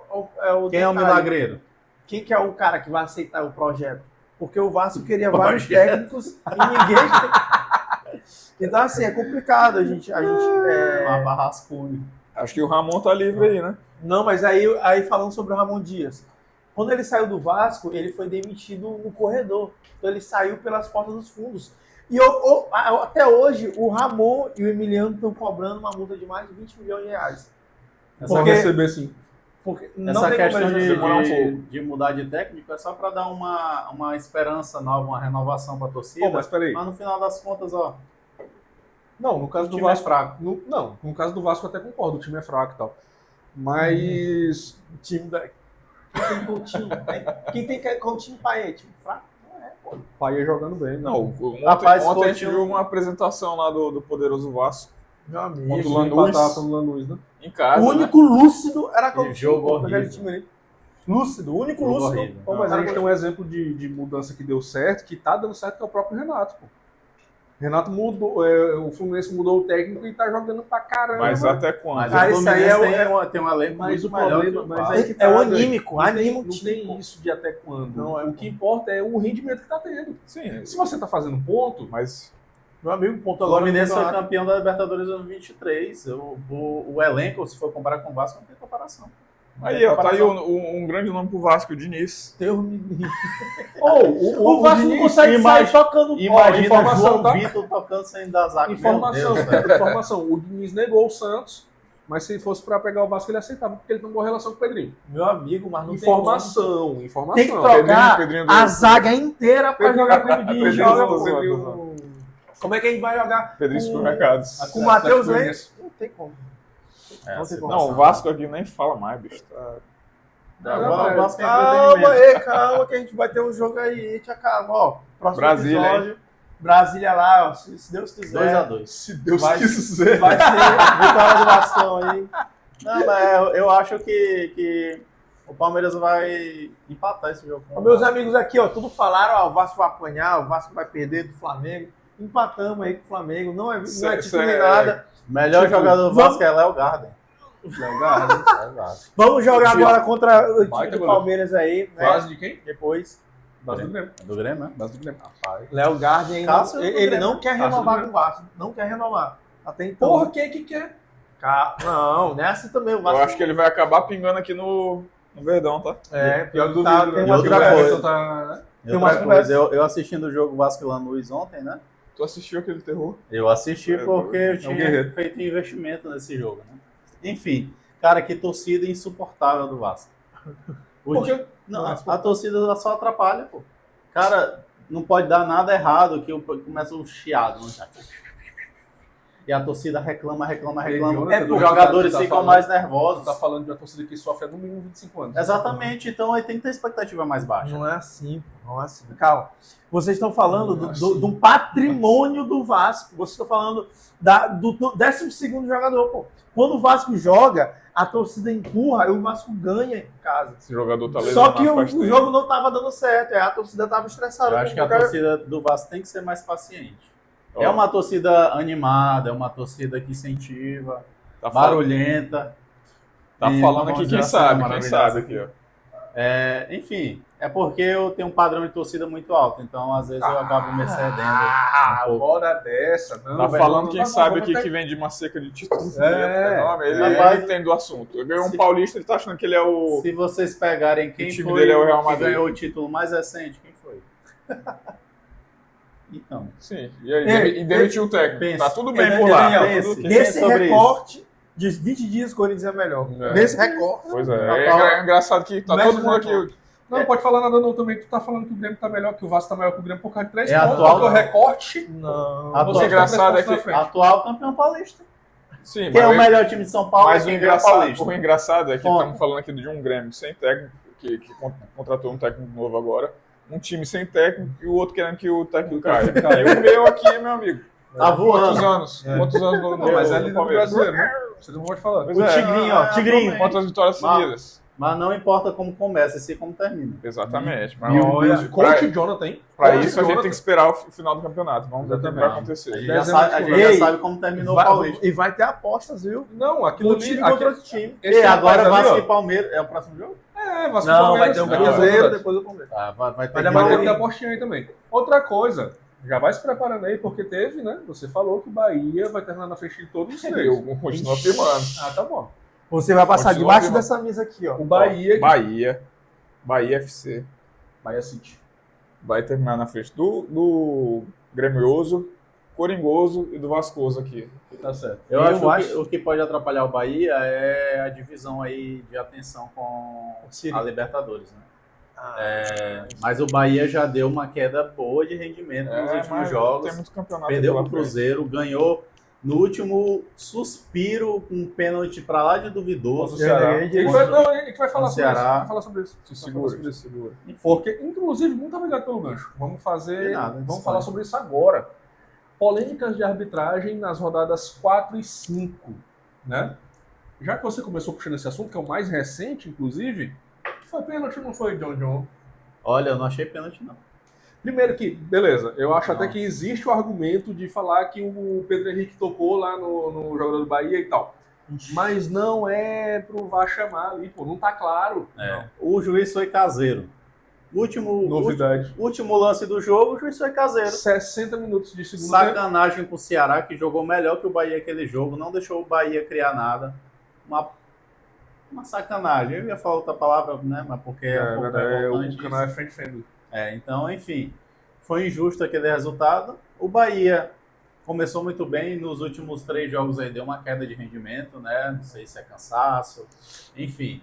Quem é o detalhe. milagreiro? Quem que é o cara que vai aceitar o projeto? Porque o Vasco queria vários técnicos e ninguém... Então, assim, é complicado a gente Uma barrascunha. Acho que o Ramon tá livre aí, né? Não, mas aí falando sobre o Ramon Dias. Quando ele saiu do Vasco, ele foi demitido no corredor. Então ele saiu pelas portas dos fundos. E até hoje, o Ramon e o Emiliano estão cobrando uma multa de mais de 20 milhões de reais. Só receber sim. Porque não Essa tem questão como eles demorar um pouco. de mudar de técnico é só para dar uma esperança nova, uma renovação para a torcida. Pô, mas peraí. Mas no final das contas, ó, Não, no caso o do time é Vasco. fraco. No caso do Vasco eu até concordo, o time é fraco e tal. Mas. O time da... Quem tem Coutinho? Quem tem Coutinho Paê? Time fraco? Não é, pô. Paia jogando bem, né? Não, Rapaz, ontem a gente Coutinho- viu uma apresentação lá do Poderoso Vasco, Meu amigo. Contra o Isso, Lanús. empatar pelo Lanús, né? em casa. O único lúcido era Coutinho. jogo aquele horrível. time ali. Lúcido, o único Jogo lúcido. horrível. Pô, mas Não, a gente tem um exemplo de mudança que deu certo, que tá dando certo, que é o próprio Renato, pô. Renato mudou, o Fluminense mudou o técnico e tá jogando pra caramba. Mas até quando? Mas Ah, o isso aí Fluminense tem um elenco Mas muito o melhor problema- que o mas Vasco. aí que É o tá, anímico, não tem- anímico Não time, tem pô. isso de até quando. Não, O que importa é o rendimento que tá tendo. Sim, Se você tá fazendo ponto, mas Meu amigo, ponto O agora. Fluminense no foi campeonato. campeão da Libertadores 2023. O elenco, se for comparar com o Vasco, não tem comparação. aí, ó, tá aí um grande nome pro Vasco, o Diniz. Deus me livre. o O Vasco não consegue sair tocando Imagina informação, João tá? Vitor tocando sem dar zaga. Informação, Meu Deus, velho. informação. O Diniz negou o Santos Mas se fosse pra pegar o Vasco, ele aceitava, porque ele tem uma boa relação com o Pedrinho. Meu amigo, mas não Informação. tem que trocar Pedrinho do- a zaga inteira pra jogar com o Dinho. Pedrinho Joga, do- pô. Pedrinho- Como é que a gente vai jogar Pedrinho com- Supermercados. com o Matheus Atlético Lenz? Não tem como. Não tem como. Não, o Vasco aqui nem fala mais, bicho. Tá... O Vasco é Calma entretenimento. aí, calma, que a gente vai ter um jogo aí. Te acaba, ó. Próximo Brasília, episódio. Brasília lá, ó. Se Deus quiser. 2x2. Se Deus Vai- quiser. Vai ser vitória do Vascão aí. Não, mas eu acho que o Palmeiras vai empatar esse jogo. Ó, meus amigos aqui, ó, tudo falaram, ó, o Vasco vai apanhar, o Vasco vai perder do Flamengo. Empatamos aí com o Flamengo, não é título nem nada. O melhor Tipo, jogador do Vasco é Léo Garden. Léo Garden. Léo Garden. Vamos jogar agora contra o time Baita do goleiro. Palmeiras aí, né? Base de quem? Depois. Base do Grêmio. É do Grêmio, né? Base do Grêmio. Léo Garden, Cássio ele do não quer Cássio renovar do com o Vasco. Não quer renovar. Até então. Porra, quem é que quer? Não, nessa também o Eu Vasco. acho que ele vai acabar pingando aqui no Verdão, tá? É, pior Eu que tá, duvido, tem né? uma outra outra coisa. coisa. Tá... E Tem outra umas coisa, conversas. eu assistindo o jogo Vasco e Lanús ontem, né? Tu assistiu aquele terror? Eu assisti É, porque eu um tinha guerreiro. feito investimento nesse jogo, né? Enfim, cara, que torcida insuportável do Vasco. O Por quê? ti- Não, a torcida só atrapalha, pô. Cara, não pode dar nada errado que começa o chiado. Né? E a torcida reclama. Jonathan, Os jogadores tá ficam falando- mais Tu nervosos. tá falando de uma torcida que sofre há no mínimo 25 anos. Exatamente, então aí tem que ter expectativa mais baixa. Não é assim, pô, não é assim. Calma. Vocês estão falando do patrimônio do Vasco. Vocês estão falando do 12º jogador, pô. Quando o Vasco joga, a torcida empurra e o Vasco ganha em casa. Esse jogador tá Só lesionado que faz o tempo. jogo não estava dando certo, a torcida estava estressada. Eu acho que a Cara, torcida do Vasco tem que ser mais paciente. Ó, É uma torcida animada, é uma torcida que incentiva, tá falando, barulhenta. tá e falando uma aqui quem consideração sabe maravilhosa aqui, ó. Enfim, é porque eu tenho um padrão de torcida muito alto, então às vezes eu acabo me excedendo. Ah, um pouco. hora dessa. Não, Tá velho, falando não quem tá sabe bom, aqui vamos que vem de uma seca de títulos. É. Ele Rapaz, entende do assunto. Ele ganhou um se- paulista, ele tá achando que ele é o... Se vocês pegarem quem O time foi dele é o Real que Madrid. ganhou o título mais recente, quem foi? Então, Sim, e aí? Ei, E demitiu o técnico. pense. Tá tudo bem Ei, por lá. Daniel, Tá pense. tudo- Nesse sobre recorte de 20 dias, o Corinthians é melhor. É. Nesse recorte. Pois é. Tá É engraçado que tá Mas todo mundo não é aqui... Não pode falar nada não também. Tu tá falando que o Grêmio tá melhor, que o Vasco tá melhor que o Grêmio por causa de 3 É pontos. atual- Porque o recorte... Não. Atual- Você engraçado é que- atual campeão paulista. Sim, Quem é o mas, melhor time de São Paulo? mas é o quem ganhou engraçado, paulista. é que Conta. estamos falando aqui de um Grêmio sem técnico, que contratou um técnico novo agora, um time sem técnico e o outro querendo que o técnico caia. E o meu aqui, meu amigo. Tá Quantos voando. anos? Quantos anos no, Não, mas é no líder do Palmeiras? brasileiro, né? Você não pode falar. Pois O é. Tigrinho, ó, Tigrinho. Quantas vitórias Mas- seguidas? Mas não importa como começa, e sim como termina. Exatamente. E Mas olha, coach Jonathan, hein? pra Coach isso a gente Jonathan. tem que esperar o final do campeonato. Vamos ver o que vai Exatamente. A acontecer. gente, Dezembro a gente Ei, já sabe como terminou o Paulista. E vai ter apostas, viu? Não, aquilo Um ali... time contra aquele- outro time. esse E agora rapaz ali, Vasco ó. e Palmeiras. É o próximo jogo? É, Vasco e Não, vai Palmeiras. ter o Não, Cruzeiro, não, depois o Palmeiras. Tá, vai ter Vai que Mas demorar tem que ter um- apostinha aí também. Outra coisa, já vai se preparando aí, porque teve, né? Você falou que o Bahia vai terminar na frente de todos os três. Eu continuo afirmando. Ah, tá bom. Você vai passar Continua debaixo vivo. dessa mesa aqui, ó. O Bahia... Bahia FC. Bahia City. Vai terminar na frente do Grêmioso, Coringoso e do Vascoso aqui. Tá certo. Eu Eu acho que o que pode atrapalhar o Bahia é a divisão aí de atenção com City. a Libertadores, né? Mas o Bahia já deu uma queda boa de rendimento nos últimos mas jogos. Tem muito campeonato Perdeu pela pro Cruzeiro, ganhou no último suspiro com um pênalti pra lá de duvidoso. Ceará. A gente vai, não, a gente vai falar No sobre isso. Ceará. Vai falar sobre isso. Se Vai segura, falar sobre se isso. segura. Porque, inclusive, muito obrigado pelo gancho. Vamos fazer. De nada, vamos disponha. falar sobre isso agora. Polêmicas de arbitragem nas rodadas 4 e 5. Né? Já que você começou puxando esse assunto, que é o mais recente, inclusive, foi pênalti ou não foi, John? Olha, eu não achei pênalti, não. Primeiro que, beleza, eu acho até Não. que existe o argumento de falar que o Pedro Henrique tocou lá no jogador do Bahia e tal. Mas não é pro VAR chamar ali, pô, não tá claro. O juiz foi caseiro. Novidade. Último lance do jogo, o juiz foi caseiro. 60 minutos de segundo tempo. Sacanagem com o Ceará, que jogou melhor que o Bahia aquele jogo, não deixou o Bahia criar nada. Uma sacanagem. Eu ia falar outra palavra, né? Mas porque é um pouco revoltante o canal é isso. frente fendo. Então, enfim, foi injusto aquele resultado. O Bahia começou muito bem, nos últimos 3 jogos aí deu uma queda de rendimento, né? Não sei se é cansaço, enfim.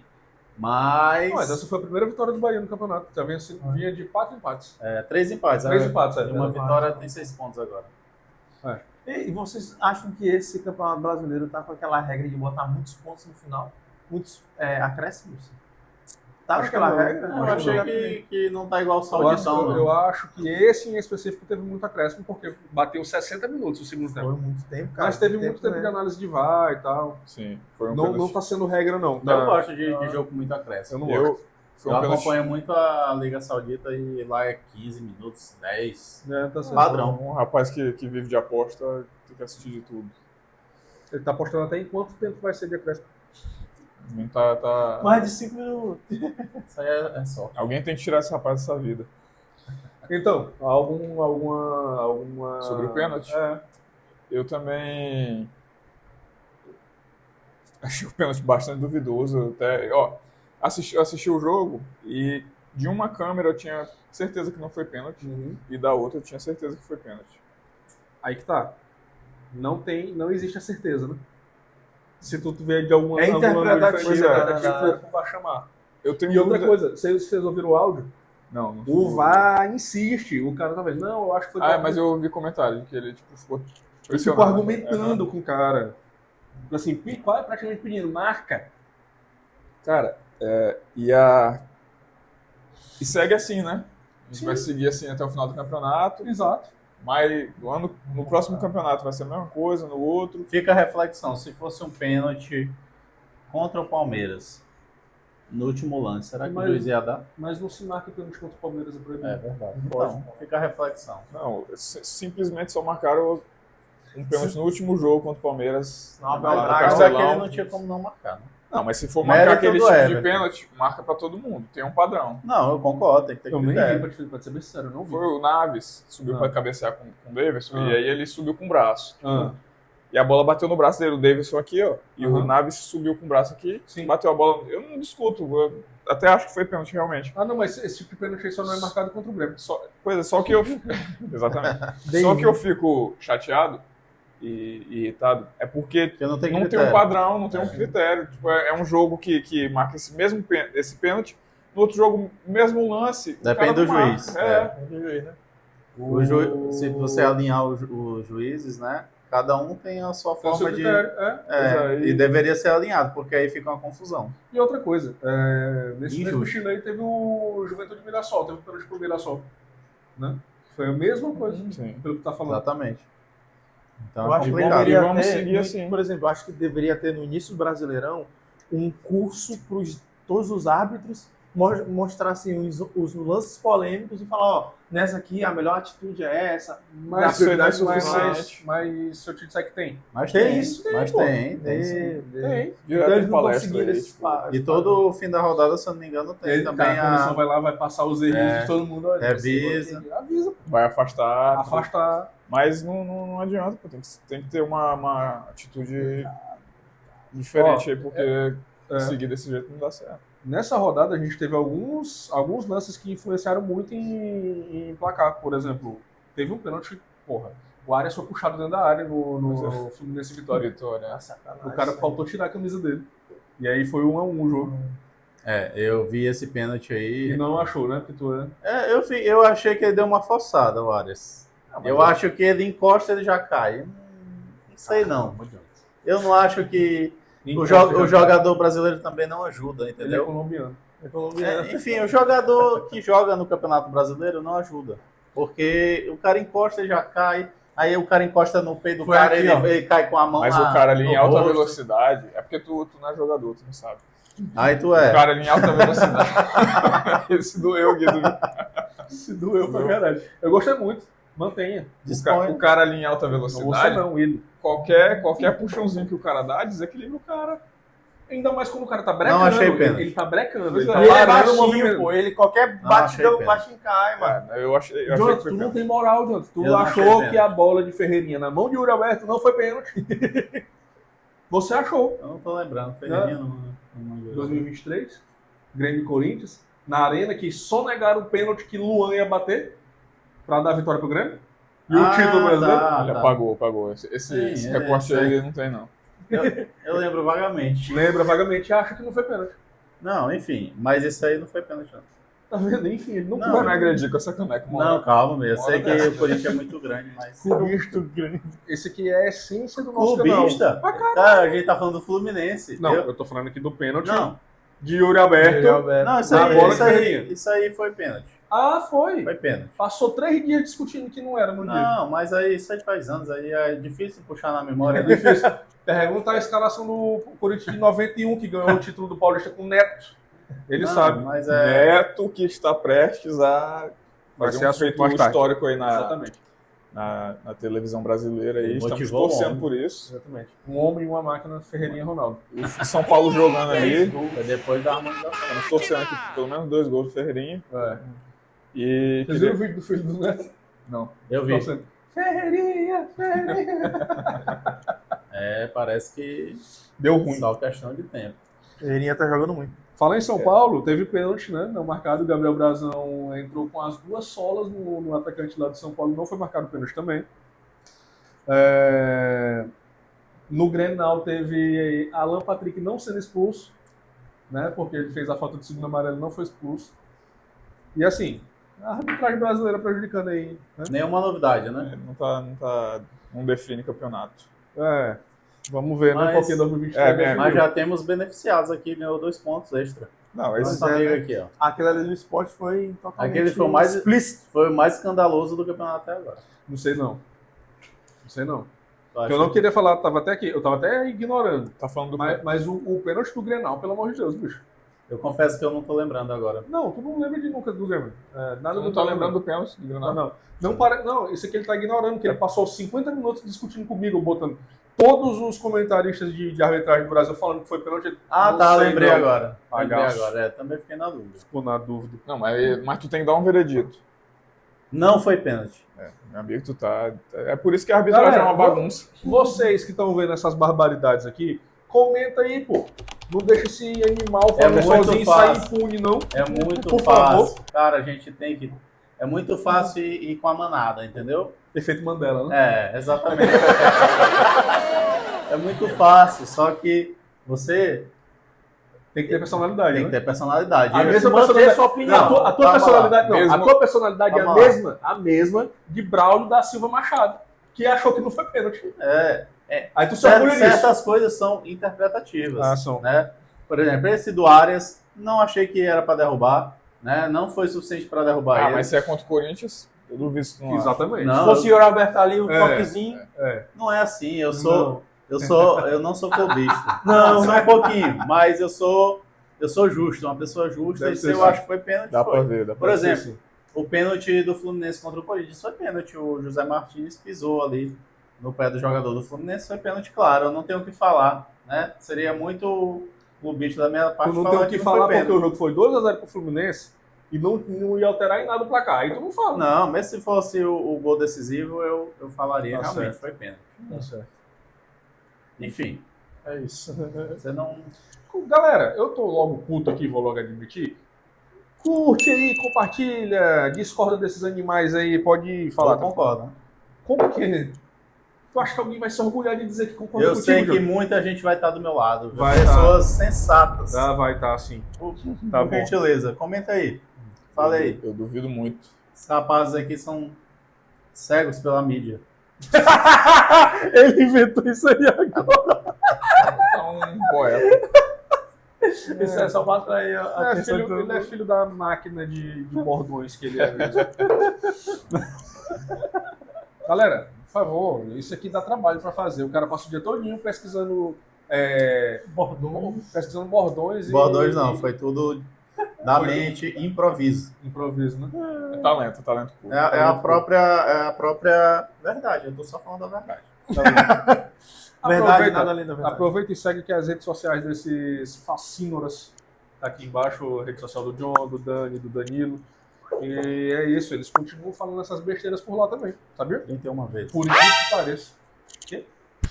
Mas essa foi a primeira vitória do Bahia no campeonato. Já vinha de 4 empates. 3 empates. 3 empates, E uma vitória tem 6 pontos agora. E vocês acham que esse campeonato brasileiro tá com aquela regra de botar muitos pontos no final? Muitos acréscimos? Tá com Acho que aquela não. regra? Eu achei que não tá igual o Eu Sauditão, acho, eu acho que esse em específico teve muito acréscimo, porque bateu 60 minutos o segundo tempo. Foi muito tempo, cara. Mas teve muito tempo de análise de VAR e tal. Sim, foi um Não pênalti. tá sendo regra, não. Eu gosto de jogo com muito acréscimo. Eu não gosto. Foi Eu um pênalti. acompanho muito a Liga Saudita e lá é 15 minutos, 10. Tá sendo. Padrão. Um rapaz que vive de aposta tem que assistir de tudo. Ele tá apostando até em quanto tempo vai ser de acréscimo. Não tá... Mais de 5 minutos. Isso aí é só. Alguém tem que tirar esse rapaz dessa vida. Então, alguma... Sobre o pênalti? É. Eu também achei o pênalti bastante duvidoso. Até, assisti o jogo e de uma câmera eu tinha certeza que não foi pênalti e da outra eu tinha certeza que foi pênalti. Aí que tá. Não existe a certeza, né? Se tu tiver de alguma interpretativo, vai chamar. Eu tenho E outra dúvida- coisa, vocês ouviram o áudio? Não O VAR insiste. O cara tá vendo. Não, eu acho que foi. mas eu ouvi comentário de que ele ficou Ele ficou pressionado. argumentando com o cara. Assim, praticamente pedindo marca. Cara, e segue assim, né? A gente vai seguir assim até o final do campeonato, Exato. mas no próximo campeonato vai ser a mesma coisa, no outro. Fica a reflexão, se fosse um pênalti contra o Palmeiras no último lance, será que o juiz ia dar? Mas não se marca pênalti contra o Palmeiras é proibido. Verdade. Então, fica a reflexão. Não, simplesmente só marcaram um pênalti no último jogo contra o Palmeiras. Não, lá no Mas Castelão. aquele não tinha como não marcar, né? Não, mas se for Mérito marcar aquele do tipo de Everton. pênalti, marca pra todo mundo. Tem um padrão. Não, eu concordo, tem que ter Eu nem critério. vi, pra ser bem sincero, eu não vi. Foi o Naves, subiu Ah. pra cabecear com o Davidson, Ah. e aí ele subiu com o braço. Ah, E a bola bateu no braço dele, o Davidson aqui, ó. E o Aham. Naves subiu com o braço aqui, Sim. bateu a bola. Eu não discuto, eu até acho que foi pênalti realmente. não, mas esse tipo de pênalti aí só não é marcado contra o Grêmio. Só que eu. Exatamente. Só que eu fico chateado e irritado é porque Porque não tem não tem critério. um padrão, não tem um critério. Tipo, é um jogo que marca esse pênalti. No outro jogo, mesmo lance. o Depende cara não do marca. juiz. É. Se você alinhar os juízes, né? Cada um tem a sua Então, forma seu de. critério, E deveria ser alinhado, porque aí fica uma confusão. E outra coisa, nesse mesmo Injusto. estilo aí teve o Juventude Mirassol, teve o pênalti pro Mirassol. Né? Foi a mesma coisa, Sim. pelo que tá falando. Exatamente. Então Eu é acho que complicado. deveria vamos ter, seguir assim. por exemplo, eu acho que deveria ter no início do Brasileirão um curso para todos os árbitros mostrar assim, os lances polêmicos e falar, ó, nessa aqui a melhor atitude é essa. Mas, isso aí não é mas suficiente. se eu te disser que tem. Mas Tem tem, isso, mas pô. tem sim. Tem. Direto Então eles em não palestra conseguiram aí, esse tipo, E todo fim da rodada, se eu não me engano, tem Ele, também a comissão a. vai lá, vai passar os erros de todo mundo. Olha, Revisa. Avisa. vai afastar. Afastar. Mas não adianta, pô, tem que ter uma atitude diferente aí, porque seguir desse jeito não dá certo. Nessa rodada a gente teve alguns lances que influenciaram muito em placar. Por exemplo, teve um pênalti, porra. O Arias foi puxado dentro da área no Fluminense Vitória. Vitória. O cara faltou tirar a camisa dele. E aí foi 1-1 o jogo. Eu vi esse pênalti E aí. não achou, né? Porque tu Eu achei que ele deu uma forçada, o Arias. Eu acho que ele encosta, ele já cai. Não sei não. Eu não acho que o jogador brasileiro também não ajuda, Ele é entendeu? colombiano. Enfim, o jogador que joga no Campeonato Brasileiro não ajuda. Porque o cara encosta e já cai. Aí o cara encosta no peito do Foi cara, aqui, ele, ó. ele cai com a mão Mas na- o cara ali no em alta rosto. velocidade, é porque tu não é jogador, tu não sabe. Aí tu O é. cara ali em alta velocidade. Esse doeu, Guido. Se doeu pra caralho. Eu gostei muito. Mantenha. Dispõe. O cara ali em alta Não você velocidade, não, ele. qualquer puxãozinho que o cara dá, desequilibra o cara. Ainda mais quando o cara tá brecando. Não achei pênalti. Ele tá brecando. Pois Ele é. tá E ele é parando o baixinho, movimento. pô. Ele qualquer Não, achei batidão, pênalti. baixinho cai, mano. Eu achei que Jonathan, foi tu não pênalti. tem moral, Jonathan. Tu Eu não achei achou pênalti. que a bola de Ferreirinha na mão de Yuri Alberto não foi pênalti. Você achou. Eu não tô lembrando. Ferreirinha não 2023, Grêmio e Corinthians, na arena, que só negaram o pênalti que Luan ia bater pra dar a vitória pro Grêmio. E o título brasileiro? Ele apagou. Esse recorte aí ele não tem, não. Eu lembro vagamente. Lembra vagamente e acha que não foi pênalti. Não, enfim, mas esse aí não foi pênalti, não. Tá vendo? Enfim, ele não Não, foi. Vai me agredir com essa caneca. Não, calma mesmo. Eu sei que o Corinthians é muito grande, mas. Clubista grande. Esse aqui é a essência do nosso canal. Clubista? Cara, a gente tá falando do Fluminense. Não, eu tô falando aqui do pênalti Não, de Yuri Alberto. não, isso Na aí, bola isso, de aí, Ferreirinha. isso aí foi pênalti. Ah, foi. Foi pênalti. Passou 3 dias discutindo que não era no dia. Não, mas aí isso aí faz anos, aí é difícil puxar na memória. É difícil. Pergunta a escalação do Corinthians de 91, que ganhou o título do Paulista com o Neto. Ele Não, sabe. Mas é. Neto que está prestes a Vai fazer ser um assunto feito mais tarde. histórico aí Exatamente. na televisão brasileira. Aí. Estamos Motivou o torcendo homem. por isso. Exatamente. Um homem e uma máquina, Ferreirinha e Ronaldo. O São Paulo jogando ali. Foi depois da harmonização. Estamos torcendo aqui por pelo menos 2 gols do Ferreirinha. É. E Vocês viram o vídeo do filho do Neto? Não. Eu vi. Torcendo. Ferreirinha. Parece que Deu ruim. só questão de tempo. Ferreirinha tá jogando muito. Falar em São Paulo, teve pênalti, né? Não marcado. O Gabriel Brazão entrou com as 2 solas no atacante lá de São Paulo. Não foi marcado pênalti também. No Grenal teve Alan Patrick não sendo expulso, né? Porque ele fez a falta de segundo amarelo e não foi expulso. E assim, a arbitragem brasileira prejudicando aí, né? Nenhuma novidade, né? Não define campeonato. Vamos ver, né? Mas- Porque 2023 Mas já temos beneficiados aqui, ganhou 2 pontos extra. Não, Nosso esse amigo né? aqui, ó. Aquele ali do esporte foi totalmente Aquele foi o mais explícito. Foi o mais escandaloso do campeonato até agora. Não sei não. Não sei não. Eu acho Eu não que- queria falar, tava até aqui, eu tava até ignorando. tá falando do Mas o pênalti do Grenal, pelo amor de Deus, bicho. Eu confesso que eu não tô lembrando agora. Não, tu não lembra de nunca do Grêmio. Nada Tu do não tá lembrando do pênalti do Não, Granada? não, isso aqui ele tá ignorando, porque ele passou 50 minutos discutindo comigo, botando todos os comentaristas de arbitragem do Brasil falando que foi pênalti. Ah, Não tá, sei, lembrei não. agora. Lembrei Palhaço. agora, também fiquei na dúvida. Ficou na dúvida. Não, mas tu tem que dar um veredito. Não foi pênalti. Meu amigo, tu tá. É por isso que a arbitragem Galera, é uma bagunça. Vocês que estão vendo essas barbaridades aqui, comenta aí, pô. Não deixa esse animal É fazer muito sozinho e sair fácil. impune, não. É muito Por fácil. favor. Cara, a gente tem que. É muito fácil ir com a manada, entendeu? Efeito Mandela, né? Exatamente. É muito fácil, só que você Tem que ter personalidade, tem né? que ter personalidade. A mesma Manter personalidade. sua opinião. A tua Calma personalidade, lá. não. Mesmo- A tua personalidade é Calma lá. a mesma de Braulio da Silva Machado, que achou que não foi pênalti. É, Aí tu se orgulha disso. certas coisas são interpretativas. Ah, são. Né? Por exemplo, esse do Arias, não achei que era para derrubar, né? Não foi suficiente para derrubar ele. Mas se é contra o Corinthians, eu duvido isso não. Exatamente. Não. Se fosse o Yuri Alberto ali, o É. toquezinho. Não é assim, eu não sou clubista. Não, Só um pouquinho, mas eu sou justo, uma pessoa justa, Deve e ser se eu sim. acho que foi pênalti, Dá pra foi. ver, dá pra Por ver. exemplo, o pênalti do Fluminense contra o Corinthians foi pênalti, o José Martins pisou ali no pé do jogador do Fluminense, foi pênalti, claro, eu não tenho o que falar, né? Seria muito clubista da minha parte Tu não falar tem o que não falar foi porque o pênalti. jogo foi 2-0 pro Fluminense e não ia alterar em nada o placar. Aí tu não fala. Não, mesmo se fosse o gol decisivo, eu falaria, Tá realmente, certo. foi pênalti. Tá certo. Enfim, É isso. você não... Galera, eu tô logo puto aqui, vou logo admitir. Curte aí, compartilha, discorda desses animais aí, pode falar. Eu concordo, né? Como que? Tu acha que alguém vai se orgulhar de dizer que concorda Eu contigo? sei que Diogo? muita gente vai estar do meu lado. Vai pessoas sensatas. Ah, vai estar assim. Por Tá bom. gentileza, comenta aí. Fala aí. Eu duvido muito. Esses rapazes aqui são cegos pela mídia. Ele inventou isso aí agora. É um poeta. Isso é só pra atrair a atenção de todo Ele é mundo. filho da máquina de bordões que ele é mesmo. Galera, por favor, isso aqui dá trabalho pra fazer. O cara passa o dia todinho pesquisando pesquisando bordões Bordões não, foi tudo da mente, improviso. improviso, né? É talento puro. É a própria verdade, eu tô só falando da verdade. Verdade, Aproveita, nada além da verdade. aproveita e segue que as redes sociais desses fascínoras. Tá aqui embaixo a rede social do John, do Dani, do Danilo. E é isso, eles continuam falando essas besteiras por lá também, sabia? 31 vezes. Por incrível que pareça.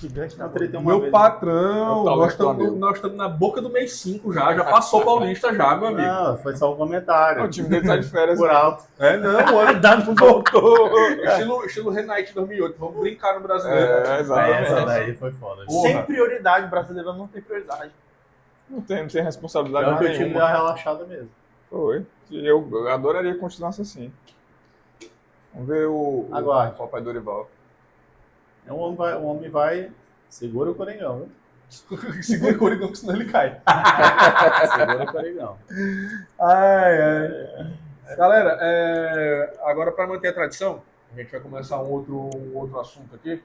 Gigante da Não, 31 Meu vezes. patrão, É o talento do amigo. nós estamos na boca do mês 5 já passou Paulista já, meu amigo. Não, foi só um comentário. O time dele tá de férias. Por alto. Não, o ano Não voltou. estilo Renate 2008, vamos brincar no brasileiro. Exatamente. Essa daí foi foda. Porra. Sem prioridade, o brasileiro não tem prioridade. Não tem responsabilidade Pior que o time nenhuma. deu uma relaxada mesmo. Foi. E eu adoraria que continuasse assim. Vamos ver o Aguarde. papai Dorival. O homem vai segura o Coringão, viu? Segura o Coringão, senão ele cai. Segura o Coringão. Galera, agora para manter a tradição, a gente vai começar um outro assunto aqui,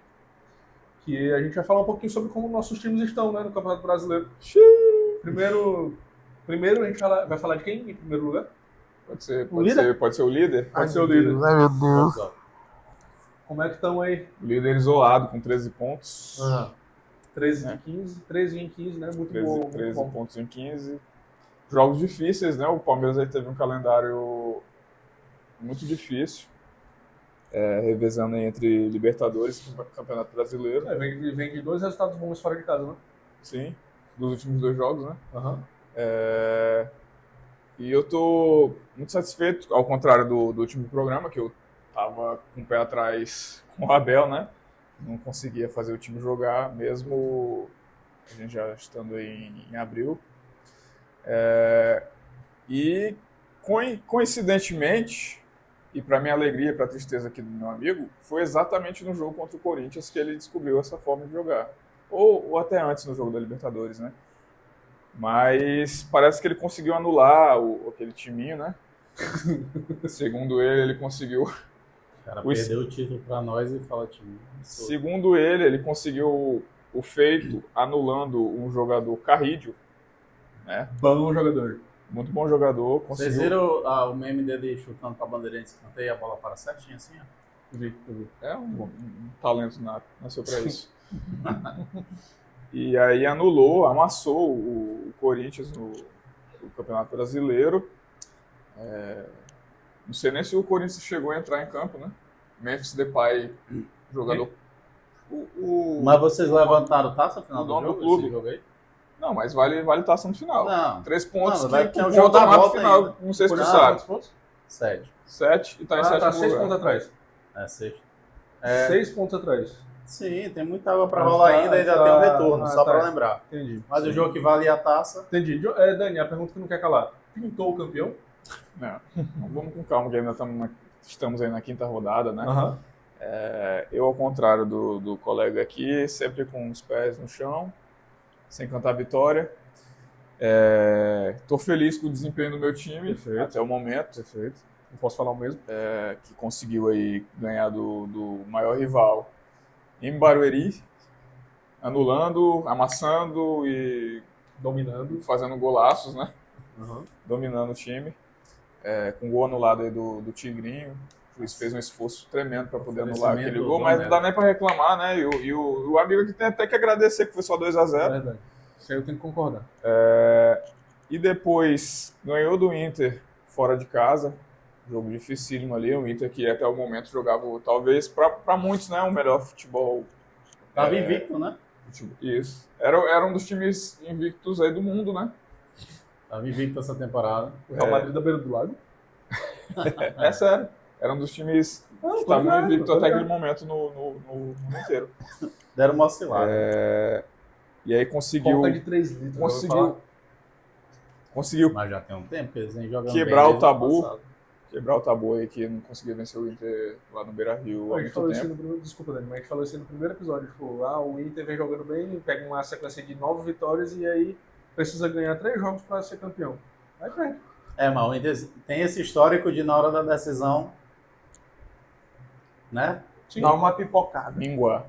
que a gente vai falar um pouquinho sobre como nossos times estão, né, no Campeonato Brasileiro. Primeiro a gente vai falar de quem em primeiro lugar? Pode ser O líder? pode ser o líder. Pode ser o líder. Ai, meu Deus. Como é que estão aí? O líder isolado com 13 pontos. 13 em 15, 13 em 15, né? Muito 13, bom. muito 13 bom. pontos em 15. Jogos difíceis, né? O Palmeiras aí teve um calendário muito difícil. Revezando aí entre Libertadores e Campeonato Brasileiro. Vem de 2 resultados bons fora de casa, né? Sim, dos últimos 2 jogos, né? Aham. E eu tô muito satisfeito, ao contrário do último programa, que eu tava com o pé atrás com o Abel, né? Não conseguia fazer o time jogar, mesmo a gente já estando aí em abril. E coincidentemente, e para minha alegria e para a tristeza aqui do meu amigo, foi exatamente no jogo contra o Corinthians que ele descobriu essa forma de jogar. Ou até antes no jogo da Libertadores, né? Mas parece que ele conseguiu anular aquele timinho, né? Segundo ele conseguiu. O cara perdeu o título pra nós e fala time. Segundo ele conseguiu o feito anulando um jogador Carrídio, né? Bom jogador. Muito bom jogador. Vocês viram o meme dele chutando pra bandeirinha de escanteio e a bola para certinho assim, ó? Eu vi. É um talento nasceu pra isso. E aí anulou, amassou o Corinthians no Campeonato Brasileiro. Não sei nem se o Corinthians chegou a entrar em campo, né? Memphis Depay, jogador... Mas vocês levantaram taça no final o do dono jogo? do clube. Esse jogo aí? Não, mas vale taça no final. Não. 3 pontos Não, que vai ter o jogo conta da mais no volta final. ainda. Não sei se tu Quantos sabe. pontos? 7. 7 e tá em 7 Tá 6 pontos atrás. 6. 6 pontos atrás. Sim, tem muita água pra Mas rolar tá- ainda tá- tem um retorno, só tá. pra lembrar. Entendi. Mas o jogo que valia a taça, Entendi. Dani, a pergunta que não quer calar. Pintou o campeão? Não, vamos com calma, que ainda estamos aí na 5ª rodada, né? Aham. Eu, ao contrário do colega aqui, sempre com os pés no chão, sem cantar vitória. Tô feliz com o desempenho do meu time até o momento. Perfeito. Não posso falar o mesmo. Que conseguiu aí ganhar do maior rival em Barueri, anulando, amassando e Dominando. fazendo golaços, né? Aham. Dominando o time. Com gol anulado aí do Tigrinho. O juiz fez um esforço tremendo para poder anular Oferecimento aquele do gol, mas não dá Donnelly. nem para reclamar, né? E o amigo aqui tem até que agradecer que foi só 2-0. Verdade. Isso aí eu tenho que concordar. E depois ganhou do Inter fora de casa. Jogo dificílimo ali. O Inter que até o momento jogava, talvez, para muitos, né? O melhor futebol. tava invicto, né? Isso. Era um dos times invictos aí do mundo, né? Tava invicto essa temporada. O Real Madrid da beira do lago. É sério. Era um dos times que Não, tô estavam ligado, invictos tô até ligado. aquele momento no mundo inteiro. Deram uma oscilada. E aí conseguiu. Coca de 3 litros. Conseguiu Mas já tem um tempo que eles vêm jogando Quebrar bem o desde ano tabu. passado. quebrar o tabu aí que não conseguia vencer o Inter lá no Beira-Rio há A gente muito falou isso tempo. no primeiro, desculpa, Dani, mas a gente falou isso no primeiro episódio. Tipo, o Inter vem jogando bem, pega uma sequência de 9 vitórias e aí precisa ganhar 3 jogos para ser campeão. Aí perde. Mas o Inter tem esse histórico de na hora da decisão, né? Dá uma pipocada. Minguar.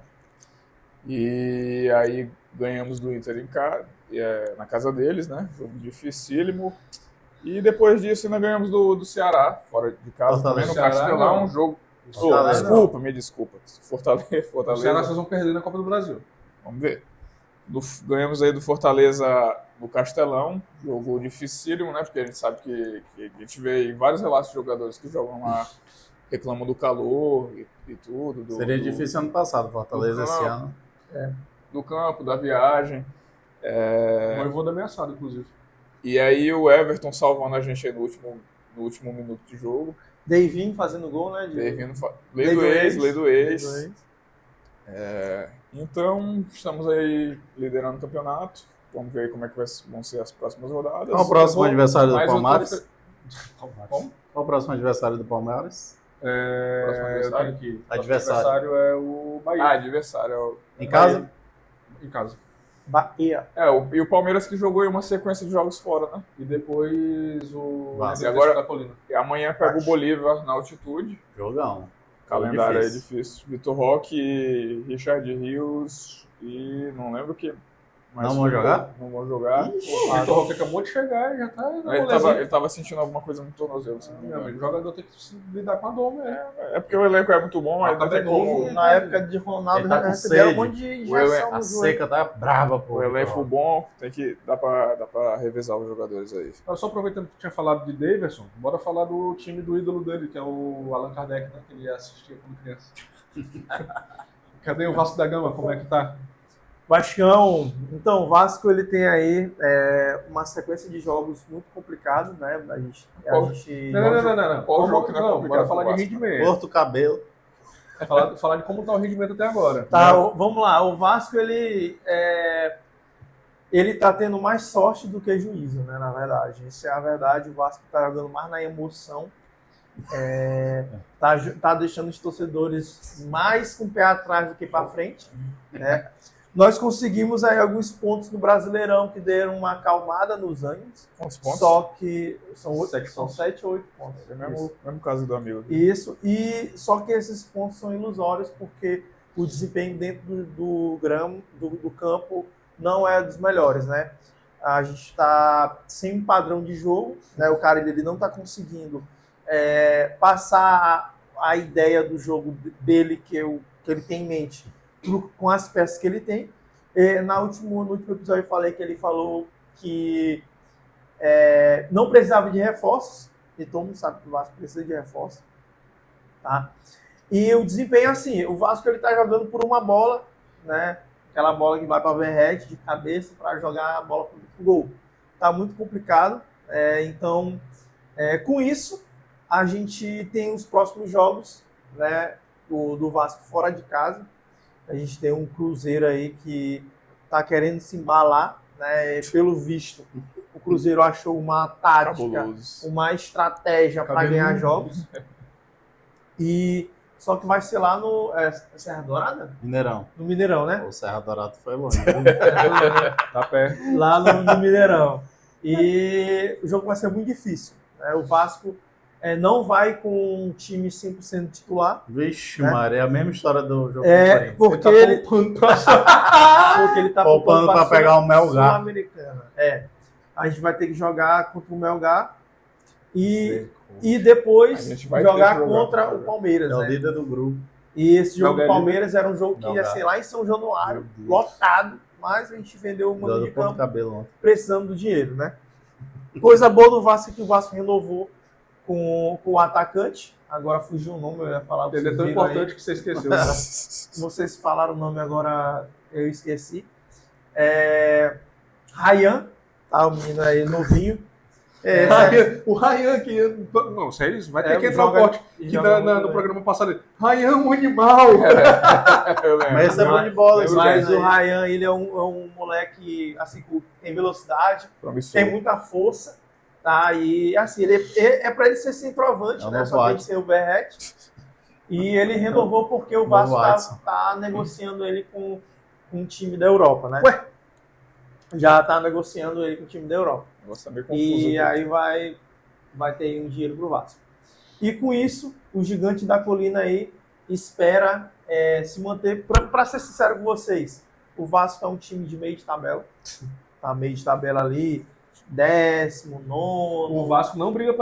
E aí ganhamos do Inter na casa deles, né? Jogo dificílimo. E depois disso ainda ganhamos do Ceará, fora de casa, também no Ceará, Castelão, não. um jogo... Fortaleza, Me desculpa. Fortaleza. O Ceará vocês vão perder na Copa do Brasil. Vamos ver. Ganhamos aí do Fortaleza no Castelão, jogo dificílimo, né? Porque a gente sabe que a gente vê em vários relatos de jogadores que jogam lá, reclamam do calor e tudo. Seria difícil ano passado, Fortaleza esse ano. do campo, da viagem. O Voivoda ameaçado, inclusive. E aí o Everton salvando a gente aí no último minuto de jogo. Davinho fazendo gol, né? Lei do ex. Então, estamos aí liderando o campeonato. Vamos ver como é que vão ser as próximas rodadas. Qual o próximo adversário do Mas eu tô- Palmeiras? Como? Qual o próximo adversário do Palmeiras? Eu tenho aqui. Adversário. O adversário é o Bahia. Adversário. É o Em casa? Em casa. Bahia. E o Palmeiras que jogou em uma sequência de jogos fora, né? E depois o Vasco. E agora- da Colina. E amanhã pega o Bolívar na altitude. Jogão. Calendário aí Difícil. difícil. Vitor Roque, Richard Rios e não lembro quem. Mas Não vão jogar? Não vão jogar. O Vitor Roque acabou de chegar e já tá. Ele tava sentindo alguma coisa no tornozelo. Se não me Meu engano. amigo, o jogador tem que lidar com a dor mesmo. É porque o elenco é muito bom, aí não tem como. Na época de Ronaldo, Ele tá com receberam um sede. monte de O elenco- injeção A no joelho. seca tá brava, pô. O elenco bom, dá pra revezar os jogadores aí. Só aproveitando que tinha falado de Daverson, bora falar do time do ídolo dele, que é o Allan Kardec, né, que ele assistia quando criança. Cadê o Vasco da Gama? Como é que tá? Vascão, então o Vasco ele tem aí uma sequência de jogos muito complicados, né? A gente Não. Qual jogo que não é Não, complicado bora pro falar de Vasco? rendimento. Corta o cabelo. Falar de como tá o rendimento até agora. Tá, vamos lá. O Vasco ele tá tendo mais sorte do que juízo, né? Na verdade, isso é a verdade. O Vasco tá jogando mais na emoção. Tá deixando os torcedores mais com o pé atrás do que para frente, né? Nós conseguimos aí alguns pontos no Brasileirão que deram uma acalmada nos ânimos. Quantos pontos? Só que são 7 ou 8 pontos. É o mesmo caso do amigo. Isso, e só que esses pontos são ilusórios porque o desempenho dentro do campo não é dos melhores, né? A gente está sem um padrão de jogo, né? O cara ele não está conseguindo passar a ideia do jogo dele que ele tem em mente com as peças que ele tem. No último episódio eu falei que ele falou que não precisava de reforços, e todo mundo sabe que o Vasco precisa de reforços, tá? E o desempenho assim, o Vasco ele tá jogando por uma bola, né? Aquela bola que vai para o Verrete de cabeça para jogar a bola pro gol. Tá muito complicado, então com isso a gente tem os próximos jogos, né? Do Vasco fora de casa. A gente tem um Cruzeiro aí que tá querendo se embalar, né? Pelo visto, o Cruzeiro achou uma tática, Cabuloso. uma estratégia para ganhar jogos. E só que vai ser lá no Serra Dourada? Mineirão. No Mineirão, né? O Serra Dourado foi longe. Tá perto. Lá no Mineirão. E o jogo vai ser muito difícil, né? O Vasco não vai com um time 100% titular. Vixe, Né? Maria, é a mesma história do jogo do Corinthians. Porque ele tá Poupando para pegar o Melgar. Sul-Americana. A gente vai ter que jogar contra o Melgar e depois A gente vai ter jogar que jogar contra contra o Palmeiras, É o né? líder do grupo. E esse jogo Melgar do Palmeiras era um jogo que ia Melgar. ser lá em São Januário, Meu Deus. lotado, mas a gente vendeu o mando Dando de ponto campo cabelo ontem. precisando do dinheiro, né? Coisa boa do Vasco é que o Vasco renovou com o atacante. Agora fugiu o nome, eu ia falar. Ele é tão vocês viram aí. importante que você esqueceu. Vocês falaram o nome agora, eu esqueci. Ryan, tá? O menino aí novinho. O Ryan que... Não, sério, vai ter que entrar o joga- corte. Que joga muito no bem. programa passado. Ryan, um animal! Eu lembro. Mas esse é bom de bola, esse Mas cara o aí. Ryan, ele é um moleque assim, que tem velocidade, Promissor. tem muita força, tá? E assim, ele é para ele ser centroavante, É o né? novo Só tem que Watson. ser o Berrete. E ele renovou porque o Novo Vasco Watson. tá negociando ele com um time da Europa, né? Ué? Já tá negociando ele com o time da Europa. Negócio meio confuso. E aqui. aí vai ter um dinheiro pro Vasco. E com isso, o gigante da colina aí espera se manter. Para ser sincero com vocês, o Vasco é um time de meio de tabela. Tá meio de tabela ali, 19º. O Vasco não briga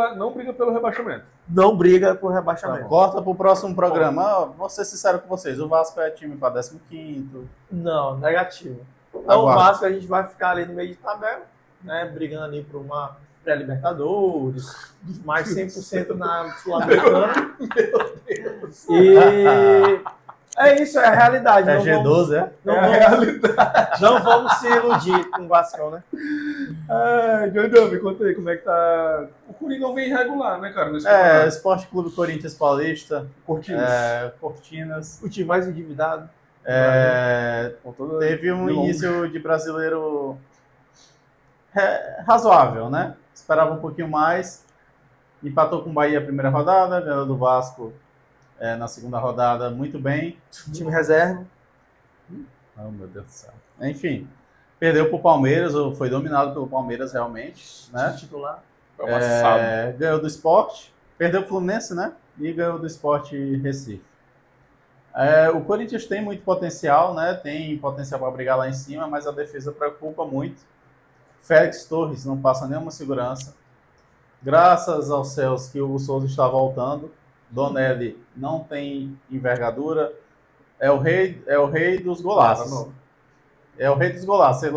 pelo rebaixamento. Não briga por rebaixamento. Corta pro próximo programa. Vou ser sincero com vocês. O Vasco é time para 15º. Não, negativo. Então o Aguardo. Vasco a gente vai ficar ali no meio de tabela, né? Brigando ali por uma pré-Libertadores, mais 100% na Sul-Americana. É isso, é a realidade. É não G12, vamos, é? não, É a vamos, realidade. não vamos se iludir com o Vascão, né? Jordão, me conta aí como é que tá. O Coringão vem irregular, né, cara? Nesse É, campeonato. Esporte Clube Corinthians Paulista, Cortinas. Cortinas. O time mais endividado. Com toda Teve um de longe. início de brasileiro razoável, né? Esperava um pouquinho mais. Empatou com o Bahia a primeira rodada, ganhou do Vasco na segunda rodada muito bem. Time reserva. Oh, meu Deus do céu. Enfim, perdeu para o Palmeiras, ou foi dominado pelo Palmeiras realmente, né? Time titular. Foi amassado. Ganhou do Sport, perdeu o Fluminense, né? E ganhou do Sport Recife. O Corinthians tem muito potencial, né? Tem potencial para brigar lá em cima, mas a defesa preocupa muito. Félix Torres não passa nenhuma segurança. Graças aos céus que o Hugo Souza está voltando. Donelli não tem envergadura. É o rei dos golaços. É o rei dos golaços. Ele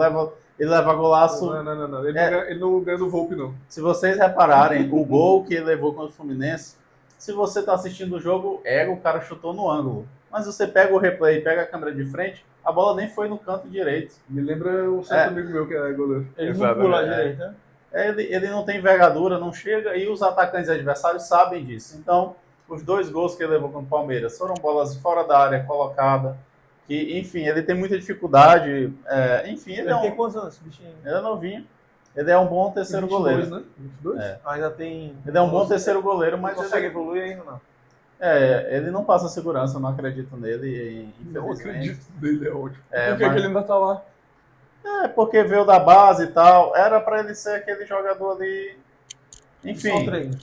leva golaço. Não. Ele não ganha do Volpe, não. Se vocês repararem, o gol que ele levou contra o Fluminense, se você está assistindo o jogo, o cara chutou no ângulo. Mas você pega o replay, pega a câmera de frente, a bola nem foi no canto direito. Me lembra um certo amigo meu que é goleiro. Ele Exatamente. não pula à direita, né? Ele não tem envergadura, não chega, e os atacantes adversários sabem disso. Então, os 2 gols que ele levou contra o Palmeiras foram bolas fora da área, colocada, que, enfim, ele tem muita dificuldade. Enfim, Ele tem quantos anos, esse bichinho? ele é novinho. Ele é um bom terceiro 22, goleiro. né? 22? Ainda tem... Ele é um bom terceiro goleiro, mas Não consegue evoluir ainda, não. ele não passa segurança, eu não acredito nele, Não infelizmente. acredito nele, é ótimo. Por que ele ainda tá lá? Porque veio da base e tal, era pra ele ser aquele jogador ali, Só enfim, treino.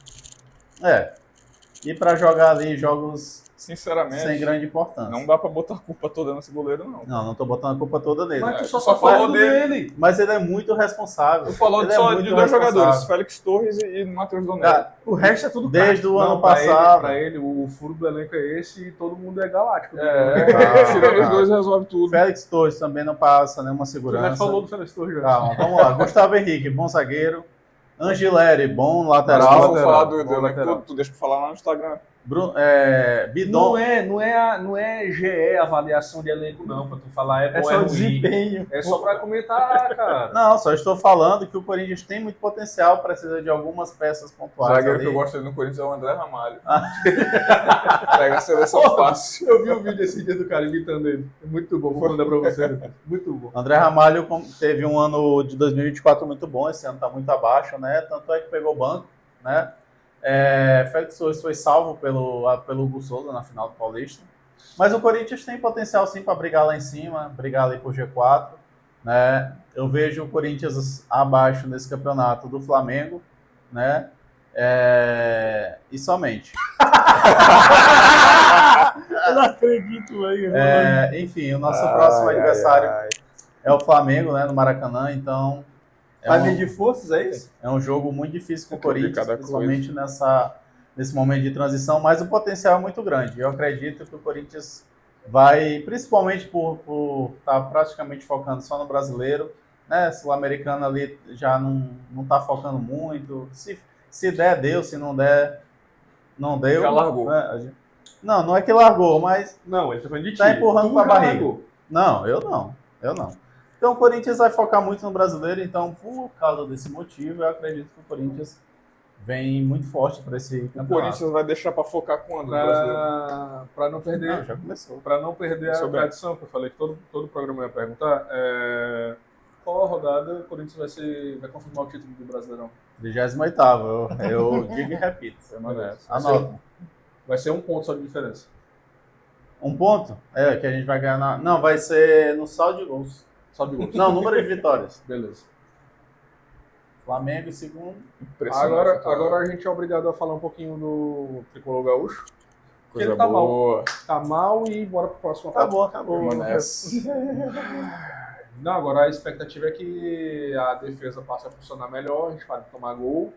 e pra jogar ali jogos Sinceramente, sem grande importância. não dá pra botar a culpa toda nesse goleiro, não. Não tô botando a culpa toda nele. Mas tu só só falou falou dele. Mas ele é muito responsável. Eu falo Ele é só muito de 2 responsável. jogadores, Félix Torres e Matheus Donelli. Cara, O resto é tudo desde o ano Pra passado. Pra ele, o furo do elenco é esse e todo mundo é galáctico. Tirando os Ah, dois resolve tudo. Félix Torres também não passa nenhuma Tu segurança. já falou do Félix Torres já. Calma, vamos lá. Gustavo Henrique, bom zagueiro. Angileri, bom Mas lateral. vamos falar do bom elenco lateral. todo, tu deixa pra falar lá no Instagram. Bidon. Não é GE avaliação de elenco, não, pra tu falar é É bom, só é o ruim. desempenho. É só pra comentar, cara. Não, só estou falando que o Corinthians tem muito potencial, precisa de algumas peças O pontuais zagueiro que ali. eu gosto dele no Corinthians é o André Ramalho. Pega a seleção fácil. Eu vi o vídeo esse dia do cara imitando ele. É muito bom, vou mandar pra você. Muito bom. André Ramalho teve um ano de 2024 muito bom, esse ano está muito abaixo, né? Tanto é que pegou o banco, né? Félix Torres foi salvo pelo Hugo Souza na final do Paulista. Mas o Corinthians tem potencial sim para brigar lá em cima, brigar ali por G4, né? Eu vejo o Corinthians abaixo nesse campeonato do Flamengo, né? E somente. Eu não acredito, velho. Enfim, o nosso próximo adversário é o Flamengo, né? No Maracanã, então Vai medir forças, é isso? é um jogo muito difícil para o É complicado Corinthians, a principalmente nesse momento de transição, mas o potencial é muito grande. Eu acredito que o Corinthians vai, principalmente por estar praticamente focando só no brasileiro, né? Sul-Americano ali já não está focando muito. Se der, deu. Se não der, não deu. Já largou. Não é que largou, mas Não, ele tá falando de ti. tá empurrando Tu para a já barriga. largou. Não, eu não. Então o Corinthians vai focar muito no brasileiro, então por causa desse motivo eu acredito que o Corinthians vem muito forte para esse O campeonato. Corinthians vai deixar pra focar quando? No brasileiro? Pra não perder. Não, já começou. Para não perder a Sou bem. tradição, que eu falei que todo programa ia perguntar, qual a rodada o Corinthians vai confirmar o título do Brasileirão? 28º, eu digo e repito. Semana essa. Anota. Vai ser um ponto só de diferença. Um ponto? Que a gente vai ganhar Não, vai ser no saldo de gols. Só de gols. Não, número de vitórias. Beleza. Flamengo em segundo. Impressionante. Agora a gente é obrigado a falar um pouquinho do Tricolor Gaúcho. Coisa ele tá boa. Tá mal e bora pro próximo. Acabou. Vamos nessa. Não, agora a expectativa é que a defesa passe a funcionar melhor, a gente pare de tomar gol.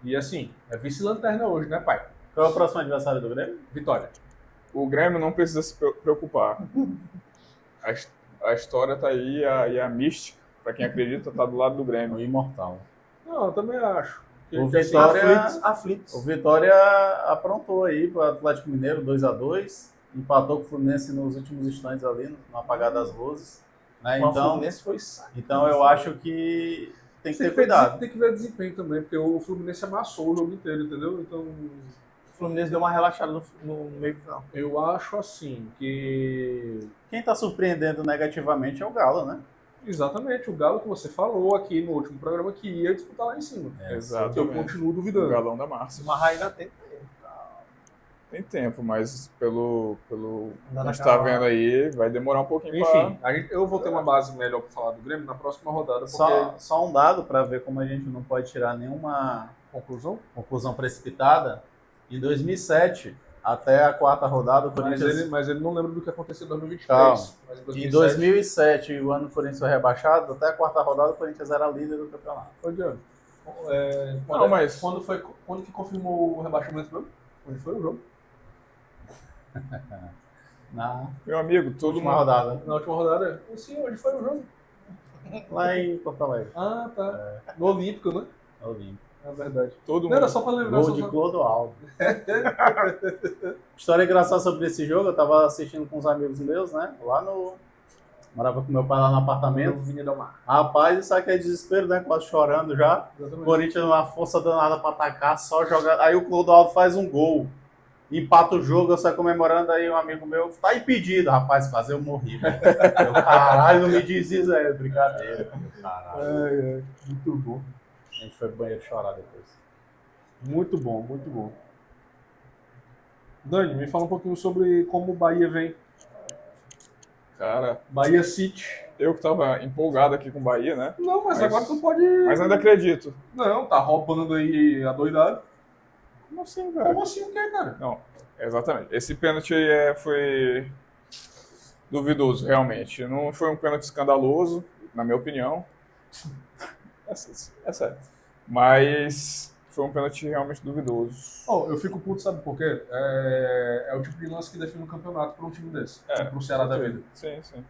E assim, é vice-lanterna hoje, né, pai? Qual é o próximo adversário do Grêmio? Vitória. O Grêmio não precisa se preocupar. A história tá aí e a mística, pra quem acredita, tá do lado do Grêmio. O Imortal. Não, eu também acho. O Que, assim, Vitória- Aflitos. O Vitória aprontou aí para o Atlético Mineiro 2-2. empatou com o Fluminense nos últimos instantes ali, no apagar das luzes. Né? O Fluminense foi saco. Então eu acho que tem que ter cuidado. Tem que ver desempenho também, porque o Fluminense amassou o jogo inteiro, entendeu? Então, O Fluminense deu uma relaxada no meio final. eu acho assim que... Quem está surpreendendo negativamente é o Galo, né? Exatamente, o Galo que você falou aqui no último programa que ia disputar lá em cima. Exatamente. Que eu continuo O duvidando. galão da Márcia. Mas ainda tem. Tem tempo, mas pelo Ainda a gente naquela- tá vendo aí, vai demorar um pouquinho Enfim, eu vou ter uma base melhor para falar do Grêmio na próxima rodada, porque... Só um dado para ver como a gente não pode tirar nenhuma Conclusão? precipitada. Em 2007, até a quarta rodada, o Mas Corinthians... ele não lembra do que aconteceu em 2023. Calma. Mas em Em 2007, o ano que o Corinthians foi rebaixado, até a quarta rodada o Corinthians era líder do campeonato. Foi de ano. Não, mas- Quando que confirmou o rebaixamento mesmo? Onde foi o jogo? Na Meu amigo, todo última mundo... rodada. Na última rodada? Sim, onde foi o jogo? Lá em Porto Alegre. Ah, tá. No Olímpico, né? É o Olímpico. É verdade. Todo Não, mundo... era só pra lembrar. Gol de Clodoaldo. História engraçada sobre esse jogo, eu tava assistindo com uns amigos meus, né? Lá no... Morava com meu pai lá no apartamento. Vinha Del Mar. Rapaz, isso aqui é desespero, né? Quase chorando já. O Exatamente. Corinthians uma força danada pra atacar, só jogar. Aí o Clodoaldo faz um gol. Empata o jogo, eu saio comemorando, aí um amigo meu, tá impedido, rapaz, quase eu morri. Velho. Eu, caralho, não me diz isso, é brincadeira. Meu, caralho. Muito bom. A gente foi pro banheiro chorar depois. Muito bom, muito bom. Dani, me fala um pouquinho sobre como o Bahia vem. Cara, Bahia City. eu que tava empolgado aqui com o Bahia, né? Não, mas Mas- agora tu pode... Mas ainda acredito. Não, tá roubando aí a doidade. Como assim, velho? Como assim o quê, cara? Não, exatamente. Esse pênalti foi duvidoso, realmente. Não foi um pênalti escandaloso, na minha opinião. É sério. Mas foi um pênalti realmente duvidoso. Oh, eu fico puto, sabe por quê? É o tipo de lance que define um campeonato para um time desse. Tipo pro Ceará da vida. Sim, sim.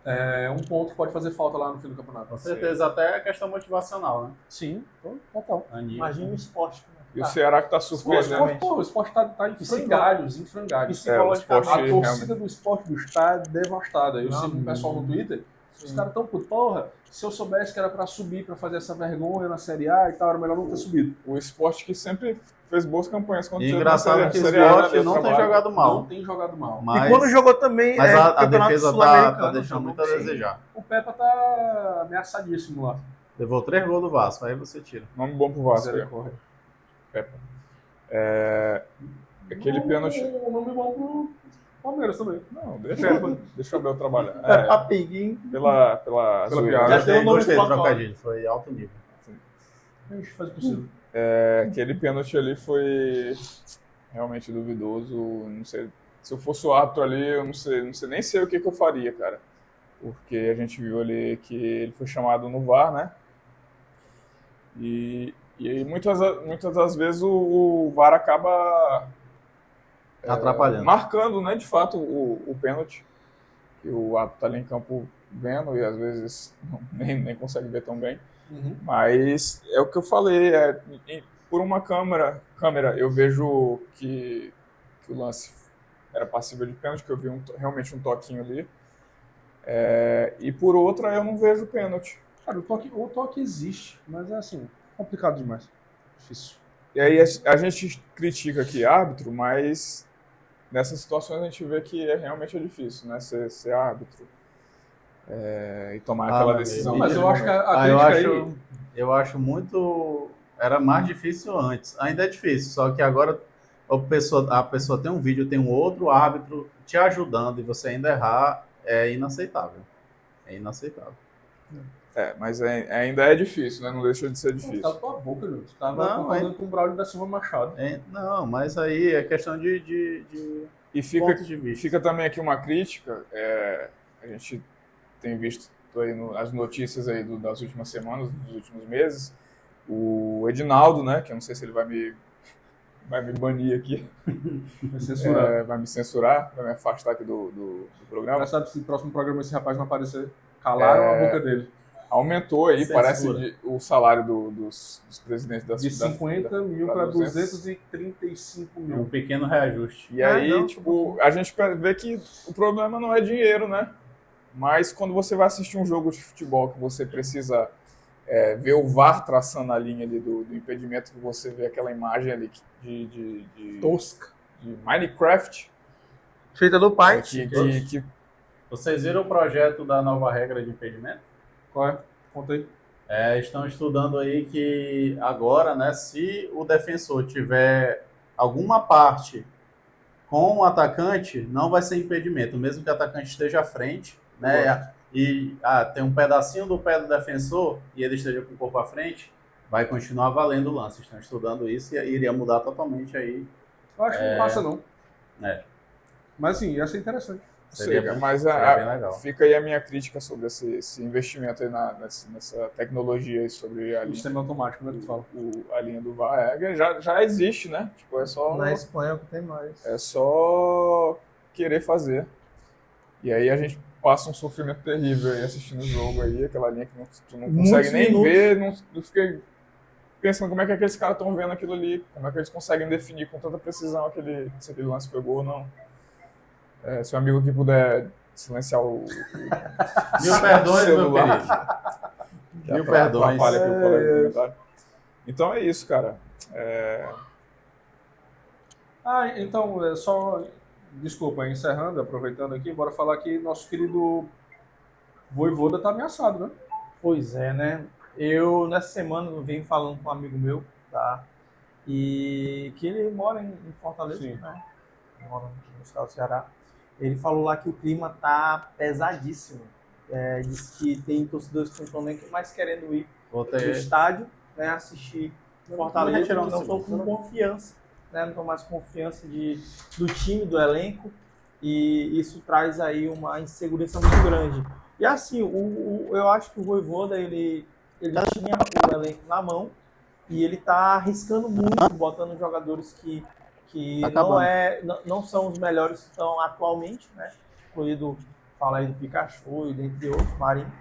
É um ponto que pode fazer falta lá no fim do campeonato. Com certeza, até a questão motivacional, né? Sim, total. Anímico. Imagina o esporte. E o Ceará que tá surpreendendo. O esporte tá em frangalhos, em frangalhos. O esporte A torcida realmente... do esporte do estado é devastada. Eu sigo um pessoal no Twitter, os caras tão por porra, se eu soubesse que era pra subir, pra fazer essa vergonha na Série A e tal, era melhor não ter subido. O esporte que sempre fez boas campanhas contra E o engraçado que o Série A, esporte deu não tem trabalho. jogado Não mal. tem jogado mal. Mas, E quando jogou também mas a Campeonato defesa tá Sul-Americano, deixando muito a jogou desejar. O Pepa tá ameaçadíssimo lá. Levou 3 gols do Vasco, aí você tira. Nome bom pro Vasco. Misericórdia. Aquele pênalti... Um nome bom pro Palmeiras também. Não, deixa o Abel trabalhar. Rapidinho. Pela zoeira. piada. Já tem o nome Gostei do do trocadilho, foi alto nível. A gente faz o possível. Aquele pênalti ali foi realmente duvidoso. Não sei, se eu fosse o árbitro ali, eu não sei nem sei o que eu faria, cara. Porque a gente viu ali que ele foi chamado no VAR, né? E aí muitas das vezes o VAR acaba Atrapalhando. marcando, né, de fato, o pênalti. Que o árbitro tá ali em campo vendo e às vezes nem consegue ver tão bem. Mas é o que eu falei, por uma câmera eu vejo que o lance era passível de pênalti, que eu vi realmente um toquinho ali. E por outra eu não vejo pênalti. Cara, o toque existe, mas é assim, complicado demais. Difícil. E aí a gente critica aqui árbitro, mas nessas situações a gente vê que realmente é difícil, né? Ser árbitro e tomar aquela meu decisão. Não, mas eu acho que a eu crítica acho, aí... eu acho muito... Era mais difícil antes. Ainda é difícil, só que agora a pessoa tem um vídeo, tem um outro árbitro te ajudando e você ainda errar, é inaceitável. É inaceitável. Mas ainda é difícil, né? Não deixa de ser difícil. Cala tua boca, meu. Você tava Não, concordando com o Braulio da Silva Machado. Não, mas aí é questão de E ponto de vista. fica também aqui uma crítica. A gente tem visto aí as notícias aí das últimas semanas, dos últimos meses. O Edinaldo, né? Que eu não sei se ele vai me banir aqui. Vai censurar. Vai me censurar, vai me afastar aqui do programa. Engraçado se no próximo programa esse rapaz não aparecer. Calaram a boca dele. Aumentou aí, Censura. parece, o salário dos presidentes das De 50 mil para 235 Um mil. pequeno reajuste. E aí, não, tipo, a gente vê que o problema não é dinheiro, né? Mas quando você vai assistir um jogo de futebol que você precisa ver o VAR traçando a linha ali do impedimento, que você vê aquela imagem ali de Tosca. Minecraft, Feita no Paint. que Vocês viram o projeto da nova regra de impedimento? Qual é? Conta aí. Estão estudando aí que agora, né, se o defensor tiver alguma parte com o atacante, não vai ser impedimento, mesmo que o atacante esteja à frente, né? E tem um pedacinho do pé do defensor e ele esteja com o corpo à frente, vai continuar valendo o lance. Estão estudando isso e iria mudar totalmente aí. Eu acho que não passa, não. É. Mas sim, ia ser interessante. Seria Seria, bem- mas seria bem legal. fica aí a minha crítica sobre esse investimento aí nessa tecnologia aí sobre a O linha, sistema automático, né, que tu fala. a linha do VAR. Já existe, né? Tipo, Na Espanha é o que tem mais. é só querer fazer. E aí a gente passa um sofrimento terrível aí assistindo o jogo aí, aquela linha que tu não Muitos consegue nem minutos. ver, eu fiquei pensando como é que aqueles caras estão vendo aquilo ali, como é que eles conseguem definir com tanta precisão se aquele lance pegou ou não. Se o amigo aqui puder silenciar o Mil perdões, meu celular. querido. que Mil perdões. atrapalha aqui o colega do comentário. Então é isso, cara. Então, desculpa, encerrando, aproveitando aqui, bora falar que nosso querido Vojvoda tá ameaçado, né? Pois é, né? Eu, nessa semana, eu venho falando com um amigo meu, tá? E que ele mora em Fortaleza, Sim. né? Ele mora no estado do Ceará. Ele falou lá que o clima tá pesadíssimo. Disse que tem torcedores que não estão nem mais querendo ir Vou pro ter... estádio, né? Assistir Fortaleza, retirar que um não estão segundo. com confiança, né? Não estão mais com confiança do time, do elenco. E isso traz aí uma insegurança muito grande. E assim, eu acho que o Vojvoda, ele já tinha o elenco na mão e ele tá arriscando muito, botando jogadores que não são os melhores que estão atualmente, né? Incluído, fala aí do Pikachu e dentre outros, Marinho.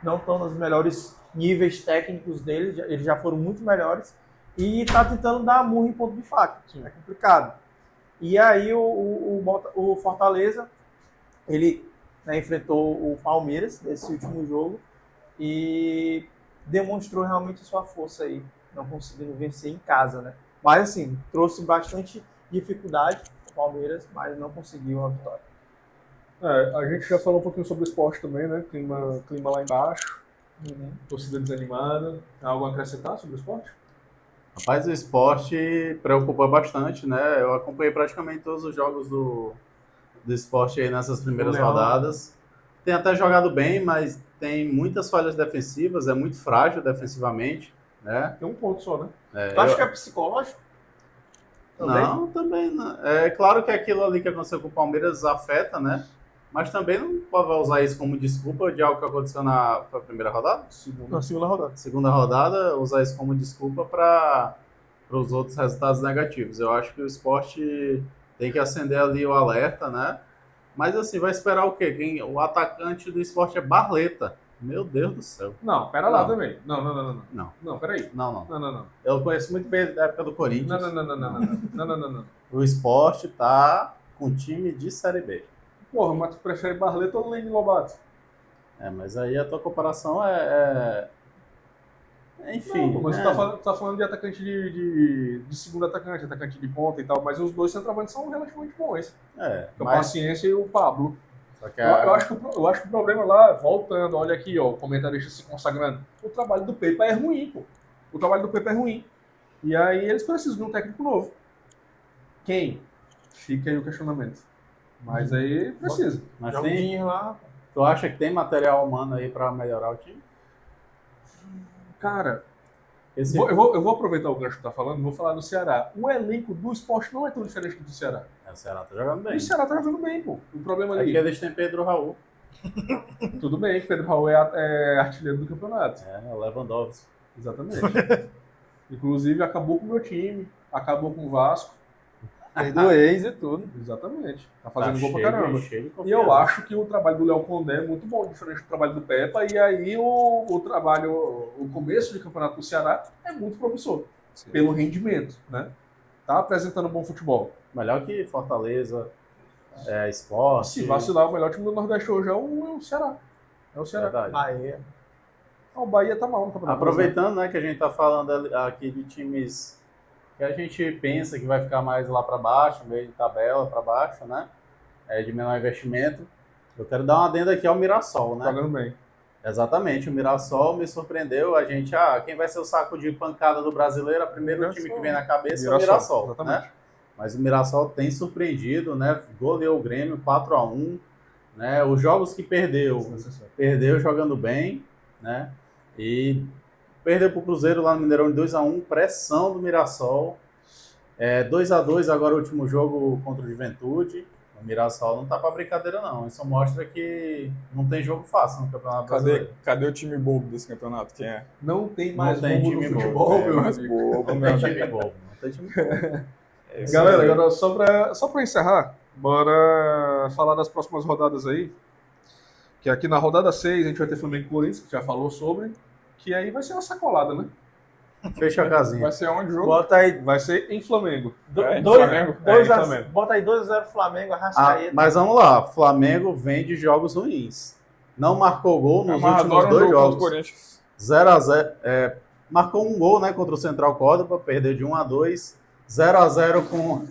Não estão nos melhores níveis técnicos deles, eles já foram muito melhores. E tá tentando dar murro em ponto de faca. É complicado. E aí o Fortaleza, ele, né, enfrentou o Palmeiras nesse último jogo e demonstrou realmente sua força aí, não conseguindo vencer em casa, né? Mas assim, trouxe bastante dificuldade o Palmeiras, mas não conseguiu a vitória. A gente já falou um pouquinho sobre o esporte também, né? Clima lá embaixo, torcida desanimada. Tem algo a acrescentar sobre o esporte? Rapaz, o esporte preocupa bastante, né? Eu acompanhei praticamente todos os jogos do esporte aí nessas primeiras rodadas. Tem até jogado bem, mas tem muitas falhas defensivas, é muito frágil defensivamente, né? Tem um ponto só, né? Tu acha que é psicológico? Também? Não, também não. É claro que aquilo ali que aconteceu com o Palmeiras afeta, né? Mas também não pode usar isso como desculpa de algo que aconteceu na primeira rodada? Na segunda rodada. Segunda rodada, usar isso como desculpa para os outros resultados negativos. Eu acho que o esporte tem que acender ali o alerta, né? Mas assim, vai esperar o quê? O atacante do esporte é Barleta. Meu Deus do céu. Não, pera lá Não. também. Não. Não, peraí. Não. Não. Eu conheço muito bem da época do Corinthians. Não. O esporte tá com time de Série B. Porra, mas tu prefere Barleta ou Lene Lobato? Mas aí a tua comparação enfim. Não, mas né? tu tá falando de atacante de segundo atacante de ponta e tal, mas os dois centroavantes são relativamente bons. O Mas Paciência e o Pablo. só que Eu acho que o problema lá, voltando, olha aqui, ó, o comentarista se consagrando, o trabalho do Pepa é ruim, pô. O trabalho do Pepa é ruim. E aí eles precisam de um técnico novo. Quem? Fica aí o questionamento. Mas aí precisa. mas Joga o tem, dinheiro lá. tu acha que tem material humano aí para melhorar o time? Cara, Esse... eu vou aproveitar o gancho que tá falando e vou falar do Ceará. O elenco do esporte não é tão diferente do Ceará. O Ceará tá jogando bem. O Ceará tá jogando bem, pô. O problema É ali. porque eles têm Pedro Raul. Tudo bem que Pedro Raul é artilheiro do campeonato. O Lewandowski. Exatamente. Inclusive, acabou com o meu time, acabou com o Vasco. Tem do ex e tudo. Exatamente. Tá fazendo gol pra cheio, caramba. cheio de E confiança. eu acho que o trabalho do Léo Condé é muito bom, diferente do trabalho do Pepa. E aí o trabalho, o começo de campeonato do Ceará é muito promissor, pelo rendimento, né? Tá apresentando bom futebol. Melhor que Fortaleza, Sport. Se vacilar, o melhor time do Nordeste hoje é o Ceará. É o Ceará. Verdade. Bahia. O Bahia tá mal no campeonato. Aproveitando, né, que a gente tá falando aqui de times que a gente pensa que vai ficar mais lá para baixo, meio de tabela para baixo, né? De menor investimento. Eu quero dar uma adenda aqui ao Mirassol, né? Jogando bem. Exatamente, o Mirassol me surpreendeu. A gente, quem vai ser o saco de pancada do brasileiro? O primeiro Mirassol. time que vem na cabeça é o Mirassol, Exatamente. né? Mas o Mirassol tem surpreendido, né? Goleou o Grêmio 4-1, né? Os jogos que perdeu jogando bem, né? E perdeu para o Cruzeiro lá no Mineirão de 2-1, pressão do Mirassol. 2-2 agora o último jogo contra o Juventude. O Mirassol não tá para brincadeira não. Isso mostra que não tem jogo fácil no Campeonato Brasileiro. Cadê o time bobo desse campeonato? Quem é? Não tem Não mais tem bobo time no bobo, futebol, meu mais amigo. bobo, Não meu tem amigo. time bobo. Não tem time bobo. É isso Galera, aí. agora só pra encerrar, bora falar das próximas rodadas aí. Que aqui na rodada 6 a gente vai ter Flamengo e Corinthians, que já falou sobre. Que aí vai ser uma sacolada, né? Fecha a casinha. Vai ser onde o jogo? Bota aí Vai ser em Flamengo. Em Flamengo? em Flamengo. Bota aí 2-0 Flamengo, Arrascaeta. Mas vamos lá, Flamengo vem de jogos ruins. Não marcou gol nos Mas últimos adora um 2 jogo contra o jogos. Corinthians. 0-0. Marcou um gol, né, contra o Central Córdoba, perdeu de 1-2. 0-0 com...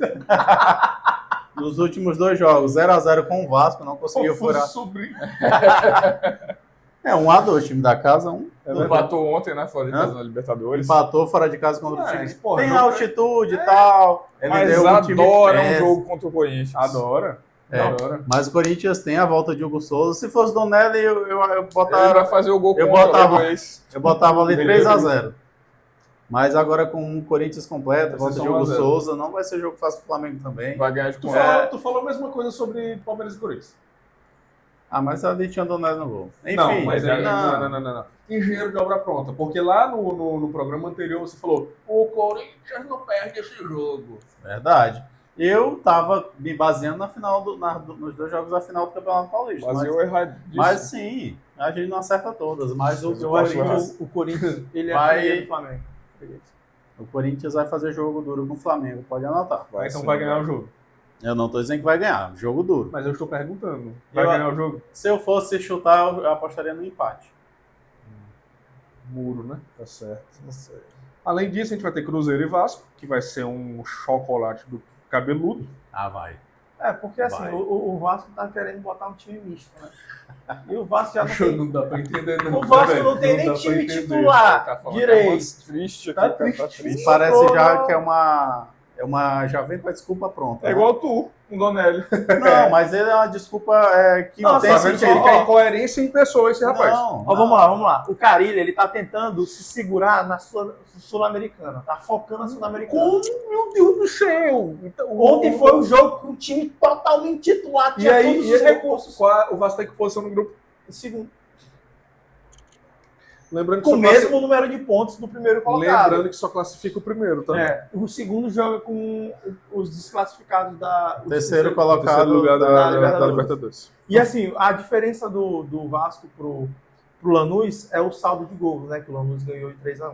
nos últimos 2 jogos. 0-0 com o Vasco, não conseguiu furar. Sobrinho. 1-2, time da casa, Empatou ontem, né? Fora de Hã? casa na Libertadores. Empatou fora de casa contra o Mas, time. porra, Tem jogo- altitude e tal. Ele Mas deu um time adora um péssimo. jogo contra o Corinthians. Adora. Adora. Mas o Corinthians tem a volta de Hugo Souza. Se fosse Donelli, eu Ele botava... vai fazer o gol Eu contra botava- o Luiz. Eu botava ali Beleza. 3-0. Mas agora com o Corinthians completo, Vai volta ser de só Hugo 1-0. Souza, não vai ser jogo fácil pro Flamengo também. Vai ganhar de Tu, conta. tu falou a mesma coisa sobre Palmeiras e Corinthians. Mas ali tinha Donelli no gol. Enfim, Não, mas aí, não. não. Engenheiro de obra pronta. Porque lá no programa anterior você falou: o Corinthians não perde esse jogo. Verdade. Eu tava me baseando na final nos 2 jogos da final do Campeonato Paulista. Baseou erradíssimo. Mas sim, a gente não acerta todas. Mas o Eu acho Corinthians, que o Corinthians ele Vai- é freguês do Flamengo. o Corinthians vai fazer jogo duro com o Flamengo, pode anotar. Então vai ganhar o jogo. Eu não tô dizendo que vai ganhar, jogo duro. Mas eu estou perguntando: vai Eu- ganhar o jogo? Se eu fosse chutar, eu apostaria no empate. Muro, né? Tá certo. Além disso, a gente vai ter Cruzeiro e Vasco, que vai ser um chocolate do cabeludo. Vai. Porque assim, Vai. o Vasco tá querendo botar um time misto, né? E o Vasco já não tem. Não dá pra entender, não. O Vasco velho. não tem Não nem dá pra time entender. titular Tá falando direito. tá triste aqui, Tá cara, tá triste. triste. Parece já que é uma já vem com a desculpa pronta. É né? igual tu, com o Donelli. Não, mas ele é uma desculpa que Não, não tem Tá vendo que sentido. ele quer incoerência em pessoa, esse rapaz. Não, Ó, vamos lá. O Carille, ele tá tentando se segurar na Sul-Americana. Tá focando na Sul-Americana. Meu Deus do céu! Então, Ontem foi um jogo com um time totalmente titular. E Tinha aí, todos os recursos. o Vasco tá em que posição no grupo? Segundo. Lembrando que, Com o só mesmo número de pontos do primeiro colocado. lembrando que só classifica o primeiro, tá? O segundo joga com os desclassificados da... o Terceiro Terceiro colocado lugar da da Libertadores. Libertadores. E assim, a diferença do Vasco pro Lanús é o saldo de gols, né? Que o Lanús ganhou de 3-1.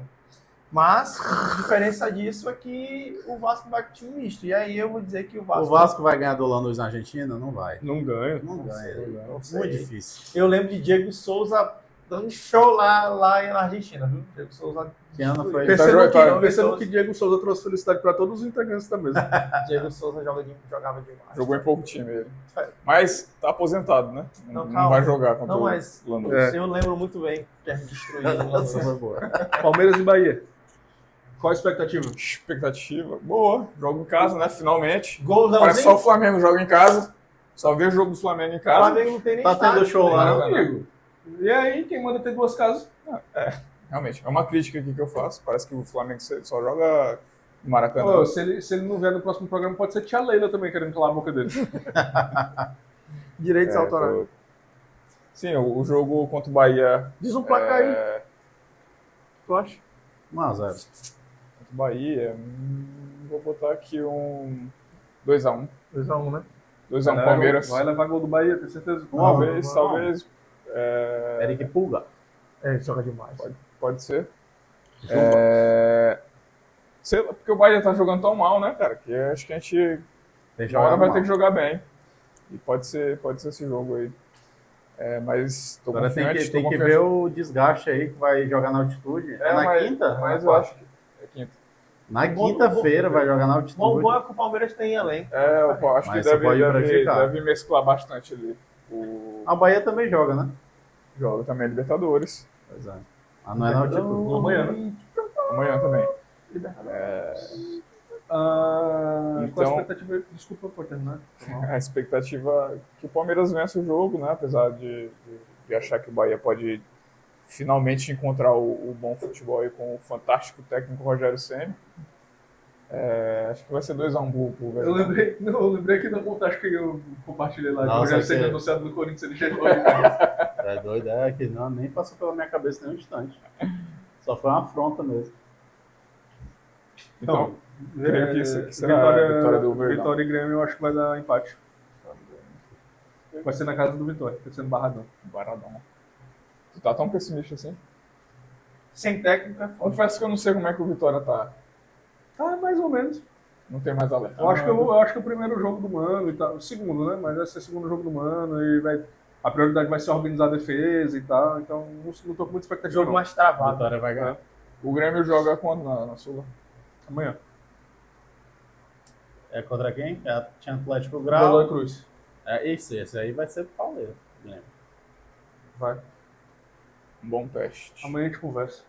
Mas a diferença disso é que o Vasco vai com time misto. E aí eu vou dizer que o Vasco... O Vasco vai ganhar do Lanús na Argentina? Não vai. Não ganha. Não ganha. não sei. Muito difícil. Eu lembro de Diego Souza dando show lá na Argentina, viu? Diego Souza... Que ano foi? Percebam que Diego Souza trouxe felicidade para todos os integrantes da mesa. Diego Souza jogava demais. Jogou em pouco time ele. Mas tá aposentado, né? Não, Não calma. vai jogar contra Não, o mas Lanús. eu lembro muito bem que a gente destruiu o Lanús. Foi boa. Palmeiras e Bahia. Qual a expectativa? Expectativa boa. Jogo em casa, né? Finalmente. Gol não, Parece só o Flamengo joga em casa. Só vê o jogo do Flamengo em O casa. Flamengo não tem nem Tá estádio, tendo show né? lá, Meu não, amigo. E aí, quem manda ter 2 casas? Realmente. É uma crítica aqui que eu faço. Parece que o Flamengo só joga no Maracanã. Pô, se ele não vier no próximo programa, pode ser tia Leila também querendo calar a boca dele. Direitos autorais. Tô- Sim, o jogo contra o Bahia. Diz um placar aí, tu acha? 1-0. Contra o Bahia. Vou botar aqui 2x1. 2x1, né? 2x1 Palmeiras. Vai levar gol do Bahia, tenho certeza. Talvez. Eric Pulga. É, joga demais. Pode ser. Sei lá, porque o Bahia tá jogando tão mal, né, cara? Que acho que a gente uma hora vai ter que jogar bem. E pode ser esse jogo aí. Mas tô Agora confiante. tem que ver o desgaste aí que vai jogar na altitude. É na quinta? Mas eu acho que é quinta. Na quinta-feira vai jogar na altitude. O bom é que o Palmeiras tem elenco. Eu acho que deve mesclar bastante ali. A Bahia também joga, né? Joga também Libertadores. Pois é. Mas não é na altitude. Amanhã, né? Amanhã também. Qual a Então, expectativa? Desculpa por terminar. a expectativa é que o Palmeiras vença o jogo, né? Apesar de achar que o Bahia pode finalmente encontrar o bom futebol aí com o fantástico técnico Rogério Ceni. Acho que vai ser 2x1 pro velho. Eu lembrei que na montagem que eu compartilhei lá, que o Nossa, Rogério Ceni que- anunciado no Corinthians, ele chegou aí. É doido, que não, nem passou pela minha cabeça nem um instante. Só foi uma afronta mesmo. Então, creio que isso aqui será a vitória do Verdão. Vitória e Grêmio, eu acho que vai dar empate. Vai ser na casa do Vitória, vai ser no Barradão. Baradão. Tu tá tão pessimista assim? Sem técnico é foda. Confesso que eu não sei como é que o Vitória tá. Tá, mais ou menos. Não tem mais alerta. Eu acho que o primeiro jogo do Mano e tal, o segundo, né? Mas vai ser o segundo jogo do Mano e a prioridade vai ser organizar a defesa e tal. Então, não tô com muita expectativa. Jogo não. mais A travado. Vitória vai ganhar. O Grêmio joga quando na Sula? Amanhã. É contra quem? Tinha Atlético Godoy Grau. Cruz. Esse aí vai ser do Palmeiras. Lembra? Vai. Um bom teste. Amanhã a gente conversa.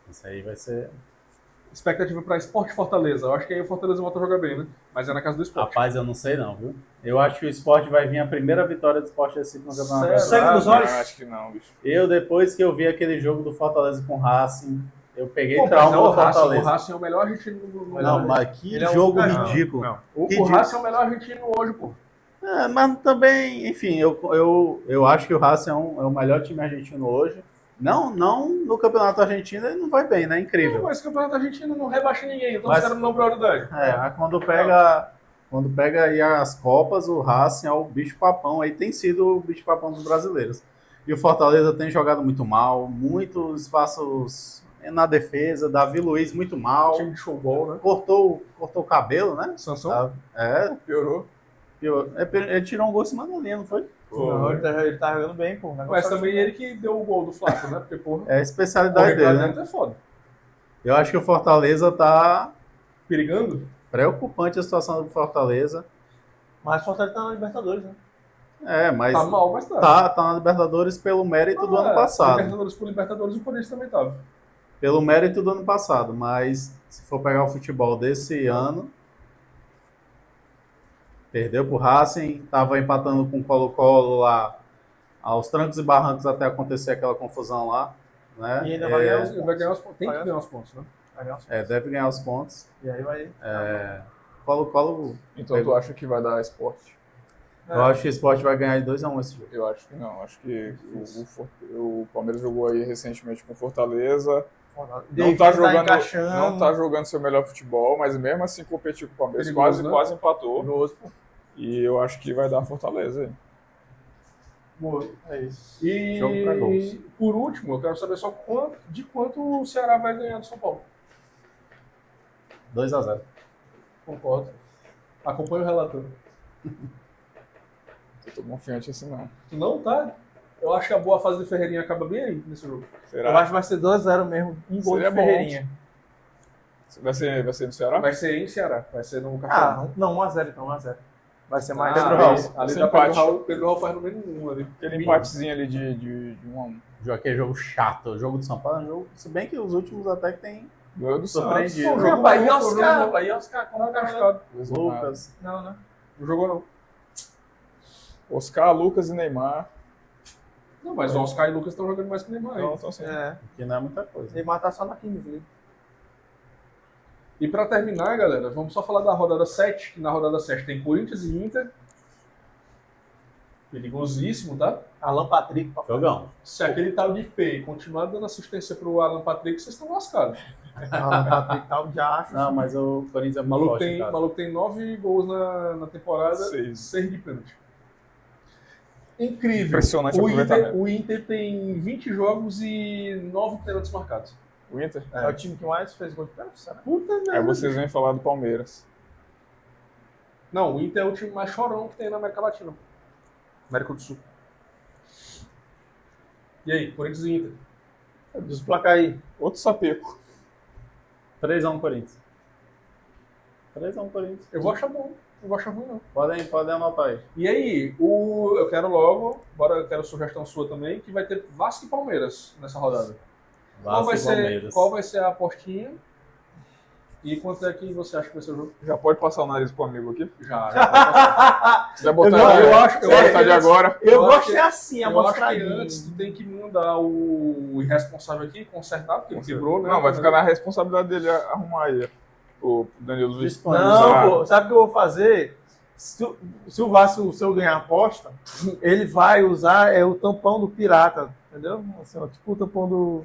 Esse aí vai ser. Expectativa para Sport Fortaleza. Eu acho que aí o Fortaleza volta a jogar bem, né? Mas é na casa do Sport. Rapaz, eu não sei não, viu? Eu acho que o Sport vai vir a primeira vitória do Sport Recife no Campeonato Sério? Brasileiro. Sangue nos olhos. Acho que não, bicho. Eu, depois que eu vi aquele jogo do Fortaleza com o Racing, eu peguei Pô, trauma mas do o Fortaleza. Racing é o melhor argentino do mundo. Não, mas que Ele é um jogo caramba. ridículo. Não. O Ridículo. Racing é o melhor argentino hoje, pô. Mas também, enfim, eu acho que o Racing é o melhor time argentino hoje. Não no Campeonato Argentino ele não vai bem, né? Incrível. Não, mas o campeonato argentino não rebaixa ninguém, então Mas- os caras não dão prioridade. Mas quando pega aí as Copas, o Racing é o bicho papão, aí tem sido o bicho papão dos brasileiros. E o Fortaleza tem jogado muito mal, muitos espaços na defesa, Davi Luiz muito mal, Time de showball, né? cortou o cabelo, né? Sansão? Piorou. Ele tirou um gol em cima da linha, não foi? Não, ele tá jogando bem, pô. O negócio Mas tá também jogando ele que deu o gol do Flávio, né? Porque, porra, É a especialidade correr pra dele, né? dentro é foda. Eu acho que o Fortaleza tá Perigando? preocupante a situação do Fortaleza. bem. Mas o Fortaleza tá na Libertadores, né? Mas Tá mal, mas tá. tá na Libertadores pelo mérito do ano É, passado. Libertadores por Libertadores, o Corinthians também tava. Pelo mérito do ano passado, mas se for pegar o futebol desse ano, perdeu pro Racing, tava empatando com o Colo-Colo lá aos trancos e barrancos até acontecer aquela confusão lá, né? E ainda vai ganhar os Ele vai ganhar os pontos. Tem que Vai ganhar os pontos, né? Vai ganhar os Deve ganhar os pontos. E aí vai. Colo-Colo, Então tu acha que vai dar esporte? eu acho que o Sport vai ganhar de 2-1 esse jogo. Eu acho que não. Acho que o Palmeiras jogou aí recentemente com Fortaleza. Não tá jogando seu melhor futebol, mas mesmo assim competiu com o Palmeiras. Perigoso, né? Quase empatou. Perigoso, pô. E eu acho que vai dar Fortaleza aí. Boa. É isso. Jogo pra gols. E por último, eu quero saber só de quanto o Ceará vai ganhar do São Paulo. 2-0. Concordo. Acompanha o relator. Eu tô confiante assim não. Tu não tá? Eu acho que a boa fase do Ferreirinha acaba bem aí nesse jogo. Eu Será? acho que vai ser 2x0 mesmo. Um gol Seria de bom. Ferreirinha. Vai ser no Ceará? Vai ser em Ceará, vai ser no Café. Não, 1x0 então, 1x0. Vai ser mais. Pedro ali- Raul. Ali Esse dá empate. Pedro Raul faz no menos um ali. Aquele empatezinho ali de 1x1. Aquele jogo chato. O jogo do São Paulo é um jogo. Se bem que os últimos até que tem Ganhou do Santos. surpreendido. Não, jogo Bahia, bom, Oscar. jogo bom. Bahia, Oscar. Como Tá o cara. cascado. Lucas. Não, né? Não jogou não. Oscar, Lucas e Neymar. Não, mas o Oscar e o Lucas estão jogando mais que o Neymar aí. Não, então sim. É. Que não é muita coisa. Neymar tá só na 15. E pra terminar, galera, vamos só falar da rodada 7, que na rodada 7 tem Corinthians e Inter. Perigosíssimo, tá? Alan Patrick. Jogão. Se aquele tal de Pei continuar dando assistência pro Alan Patrick, vocês estão lascados. Alan Patrick tal, já acho. Não, mas o Corinthians é O muito maluco forte, tem, cara. maluco tem 9 gols na temporada, Seis. 6 de pênalti. Incrível. Impressionante O Inter, aproveitamento. o Inter tem 20 jogos e 9 pênaltis marcados. O Inter? É o time que mais fez gol de pênalti, será? Puta merda. Aí vocês vêm falar do Palmeiras. Não, o Inter é o time mais chorão que tem na América Latina. América do Sul. E aí, Corinthians e Inter? Diz o placar aí. Outro sapeco. 3x1 Corinthians. 3x1 Corinthians. Eu vou achar bom. Não vou achar ruim, não. Podem anotar aí. E aí, eu quero logo, eu quero sugestão sua também, que vai ter Vasco e Palmeiras nessa rodada. Vasco e Palmeiras. Qual vai ser a apostinha? E quanto é que você acha que vai ser o jogo? Já pode passar o nariz pro amigo aqui? Já. Se quiser botar Eu acho tá que de agora. Eu Eu gosto acho de ser assim, Eu acho que amostradinho. antes tu tem que mandar o irresponsável aqui consertar, porque ele quebrou, né? Não, vai ficar na responsabilidade dele arrumar aí. O Danilo Luiz. Dispõe. Não, pô, sabe o que eu vou fazer? Se o Vasco, se eu ganhar a aposta, ele vai usar o tampão do pirata, entendeu? Assim, ó, tipo o tampão do...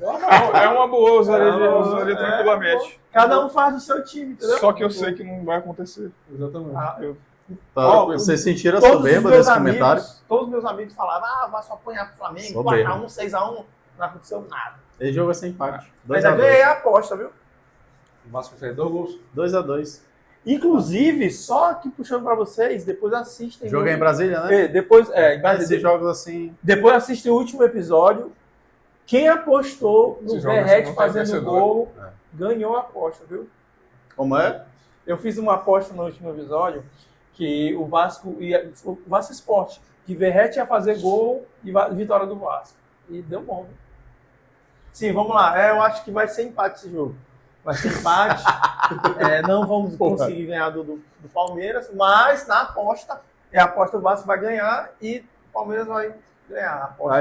É uma boa, usaria É, tranquilamente. Cada um faz do seu time, entendeu? Só que eu sei que não vai acontecer. Exatamente. Ah, Tá, Ó, vocês sentiram a todos os soberba meus desse amigos, comentário? Todos os meus amigos falavam, vai só apanhar pro Flamengo, Soberba. 4x1, 6x1, não aconteceu nada. Esse jogo vai ser empate. Mas eu ganhei 2x2. a aposta, viu? O Vasco fez 2 gols. 2x2. Inclusive, só aqui puxando pra vocês, depois assistem. Jogo é em Brasília, né? Depois, em Esses Brasília. jogos assim. Depois assistem o último episódio. Quem apostou no Esses jogos Verrete não tem fazendo vencedor. gol, É. ganhou a aposta, viu? Como é? Eu fiz uma aposta no último episódio que o Vasco Sport, que Verrete ia fazer gol e vitória do Vasco. E deu bom. Viu? Sim, vamos lá. Eu acho que vai ser empate esse jogo. Vai ser empate. Não vamos conseguir ganhar do Palmeiras, mas na aposta, a aposta do Vasco vai ganhar e o Palmeiras vai ganhar. A aposta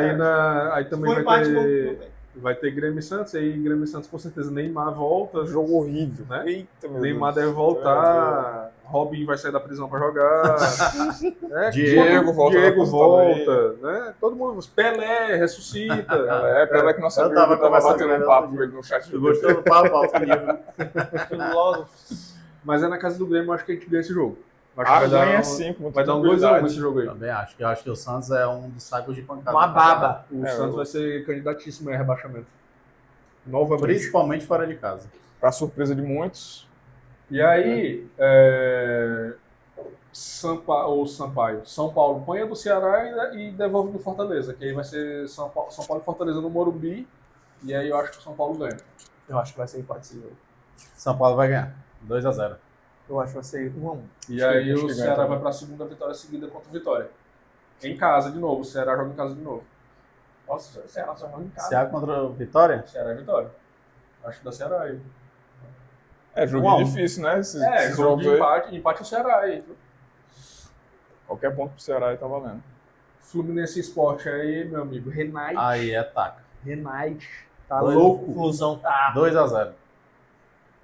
Aí se também for empate, não tem. vai ter Grêmio e Santos, aí Grêmio e Santos com certeza Neymar volta. Jogo horrível. Né? Eita, meu Neymar Deus. deve voltar, Robin vai sair da prisão para jogar, Diego volta Diego na volta, né? Todo mundo, Pelé ressuscita. Pela que não sabia, tava eu tava conversando batendo com um ele papo outro com ele no chat. Tu gostou do papo, alto nível? Filósofo. Mas é na casa do Grêmio, eu acho que a gente ganha esse jogo. Acho Ah, que vai ganha dar, 5, vai dar um 2x1 esse jogo aí. Também acho. Eu acho que o Santos é um dos sacos de pancada. Uma baba. O É, Santos eu- vai ser candidatíssimo a rebaixamento. Novamente. Principalmente fora de casa. Pra surpresa de muitos. E aí, São Paulo apanha do Ceará e devolve no Fortaleza, que aí vai ser São Paulo e Fortaleza no Morumbi, e aí eu acho que o São Paulo ganha. Eu acho que vai ser empate esse jogo. São Paulo vai ganhar. 2x0. Eu acho que vai ser 1x1. E Acho que- aí acho o que Ceará ganha vai para a segunda vitória seguida contra o Vitória. Em casa de novo, o Ceará joga em casa de novo. Nossa, o Ceará só joga em casa. Ceará contra o Vitória? Ceará é vitória. Acho que dá Ceará aí. É, jogo 1x1. difícil, né? Esses Jogo jogos de aí. empate o Ceará aí. Qualquer ponto pro Ceará aí tá valendo. Fluminense Esporte aí, meu amigo. Renate. Aí é taca. Tá Dois- louco. Flusão tá. 2x0.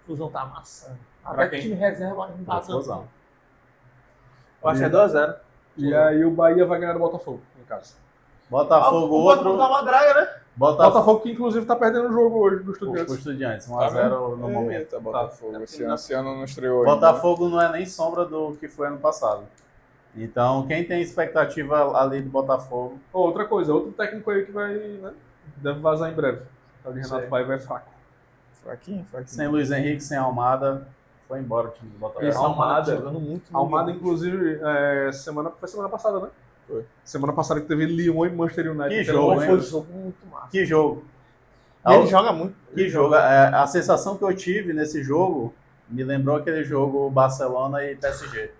Flusão tá amassando. Pra Até que quem? time reserva não tá Flusão. dando. Eu acho que é 2x0. E aí o Bahia vai ganhar do Botafogo em casa. Botafogo, O Botafogo outro. dá uma draga, né? Botafogo que inclusive tá perdendo o jogo hoje do O Estudiantes. Estudiantes. Tá 1x0 no momento. Eita, Botafogo. Esse ano não estreou ainda. Botafogo não é nem sombra do que foi ano passado. Então, quem tem expectativa ali do Botafogo, Outra coisa, outro técnico aí que vai, né, deve vazar em breve. O de Renato Sei. Paiva é fraco. Fraquinho. sem Luiz Henrique, sem Almada, foi embora o time do Botafogo. Esse Almada, jogando muito. Almada, inclusive, foi semana passada, né? Foi. Semana passada que teve Lyon e Manchester United. Que Então, jogo, Foi hein? um jogo muito massa. Que jogo. E ele joga muito. Que jogo. A sensação que eu tive nesse jogo me lembrou aquele jogo Barcelona e PSG.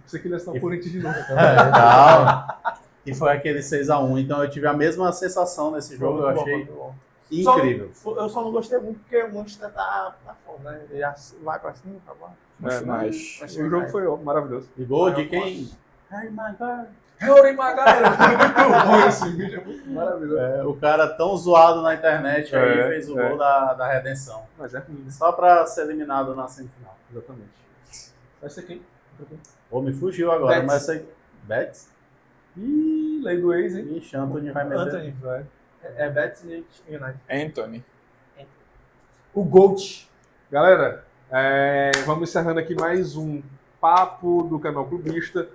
Você queria estar Corinthians de novo. Calma. E foi aquele 6x1. Então eu tive a mesma sensação nesse jogo. Eu Muito bom, achei muito bom. incrível. Eu só não gostei muito porque o Manchester tá foda, né? Ele vai pra cima, pra baixo. Mas O jogo foi maravilhoso. E gol de quem? Harry Maguire. Harry Maguire! Muito bom esse vídeo, é muito maravilhoso. É, o cara tão zoado na internet aí É, fez o é. gol da redenção. Mas é ruim, né? Só pra ser eliminado na semifinal. Exatamente. Vai ser quem? Ou me fugiu agora, Betis. mas sei. Betis? Ih, lei do ex, hein? Ixi, Anthony vai meter. Anthony, velho. É Betis e United. Anthony. O GOAT. Galera, vamos encerrando aqui mais um papo do canal Clubista.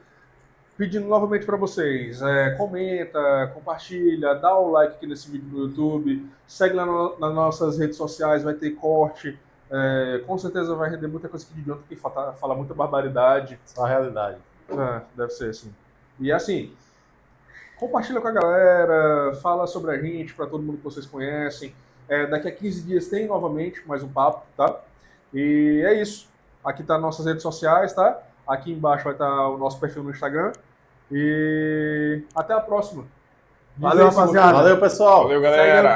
Pedindo novamente para vocês, comenta, compartilha, dá o like aqui nesse vídeo no YouTube, segue lá nas nossas redes sociais, vai ter corte, com certeza vai render muita coisa aqui de idiota, porque fala muita barbaridade. Só a realidade. Deve ser assim. E assim, compartilha com a galera, fala sobre a gente para todo mundo que vocês conhecem. Daqui a 15 dias tem novamente mais um papo, tá? E é isso. Aqui tá nossas redes sociais, tá? Aqui embaixo vai estar o nosso perfil no Instagram. E até a próxima. Valeu, rapaziada. Valeu, pessoal. Valeu, galera.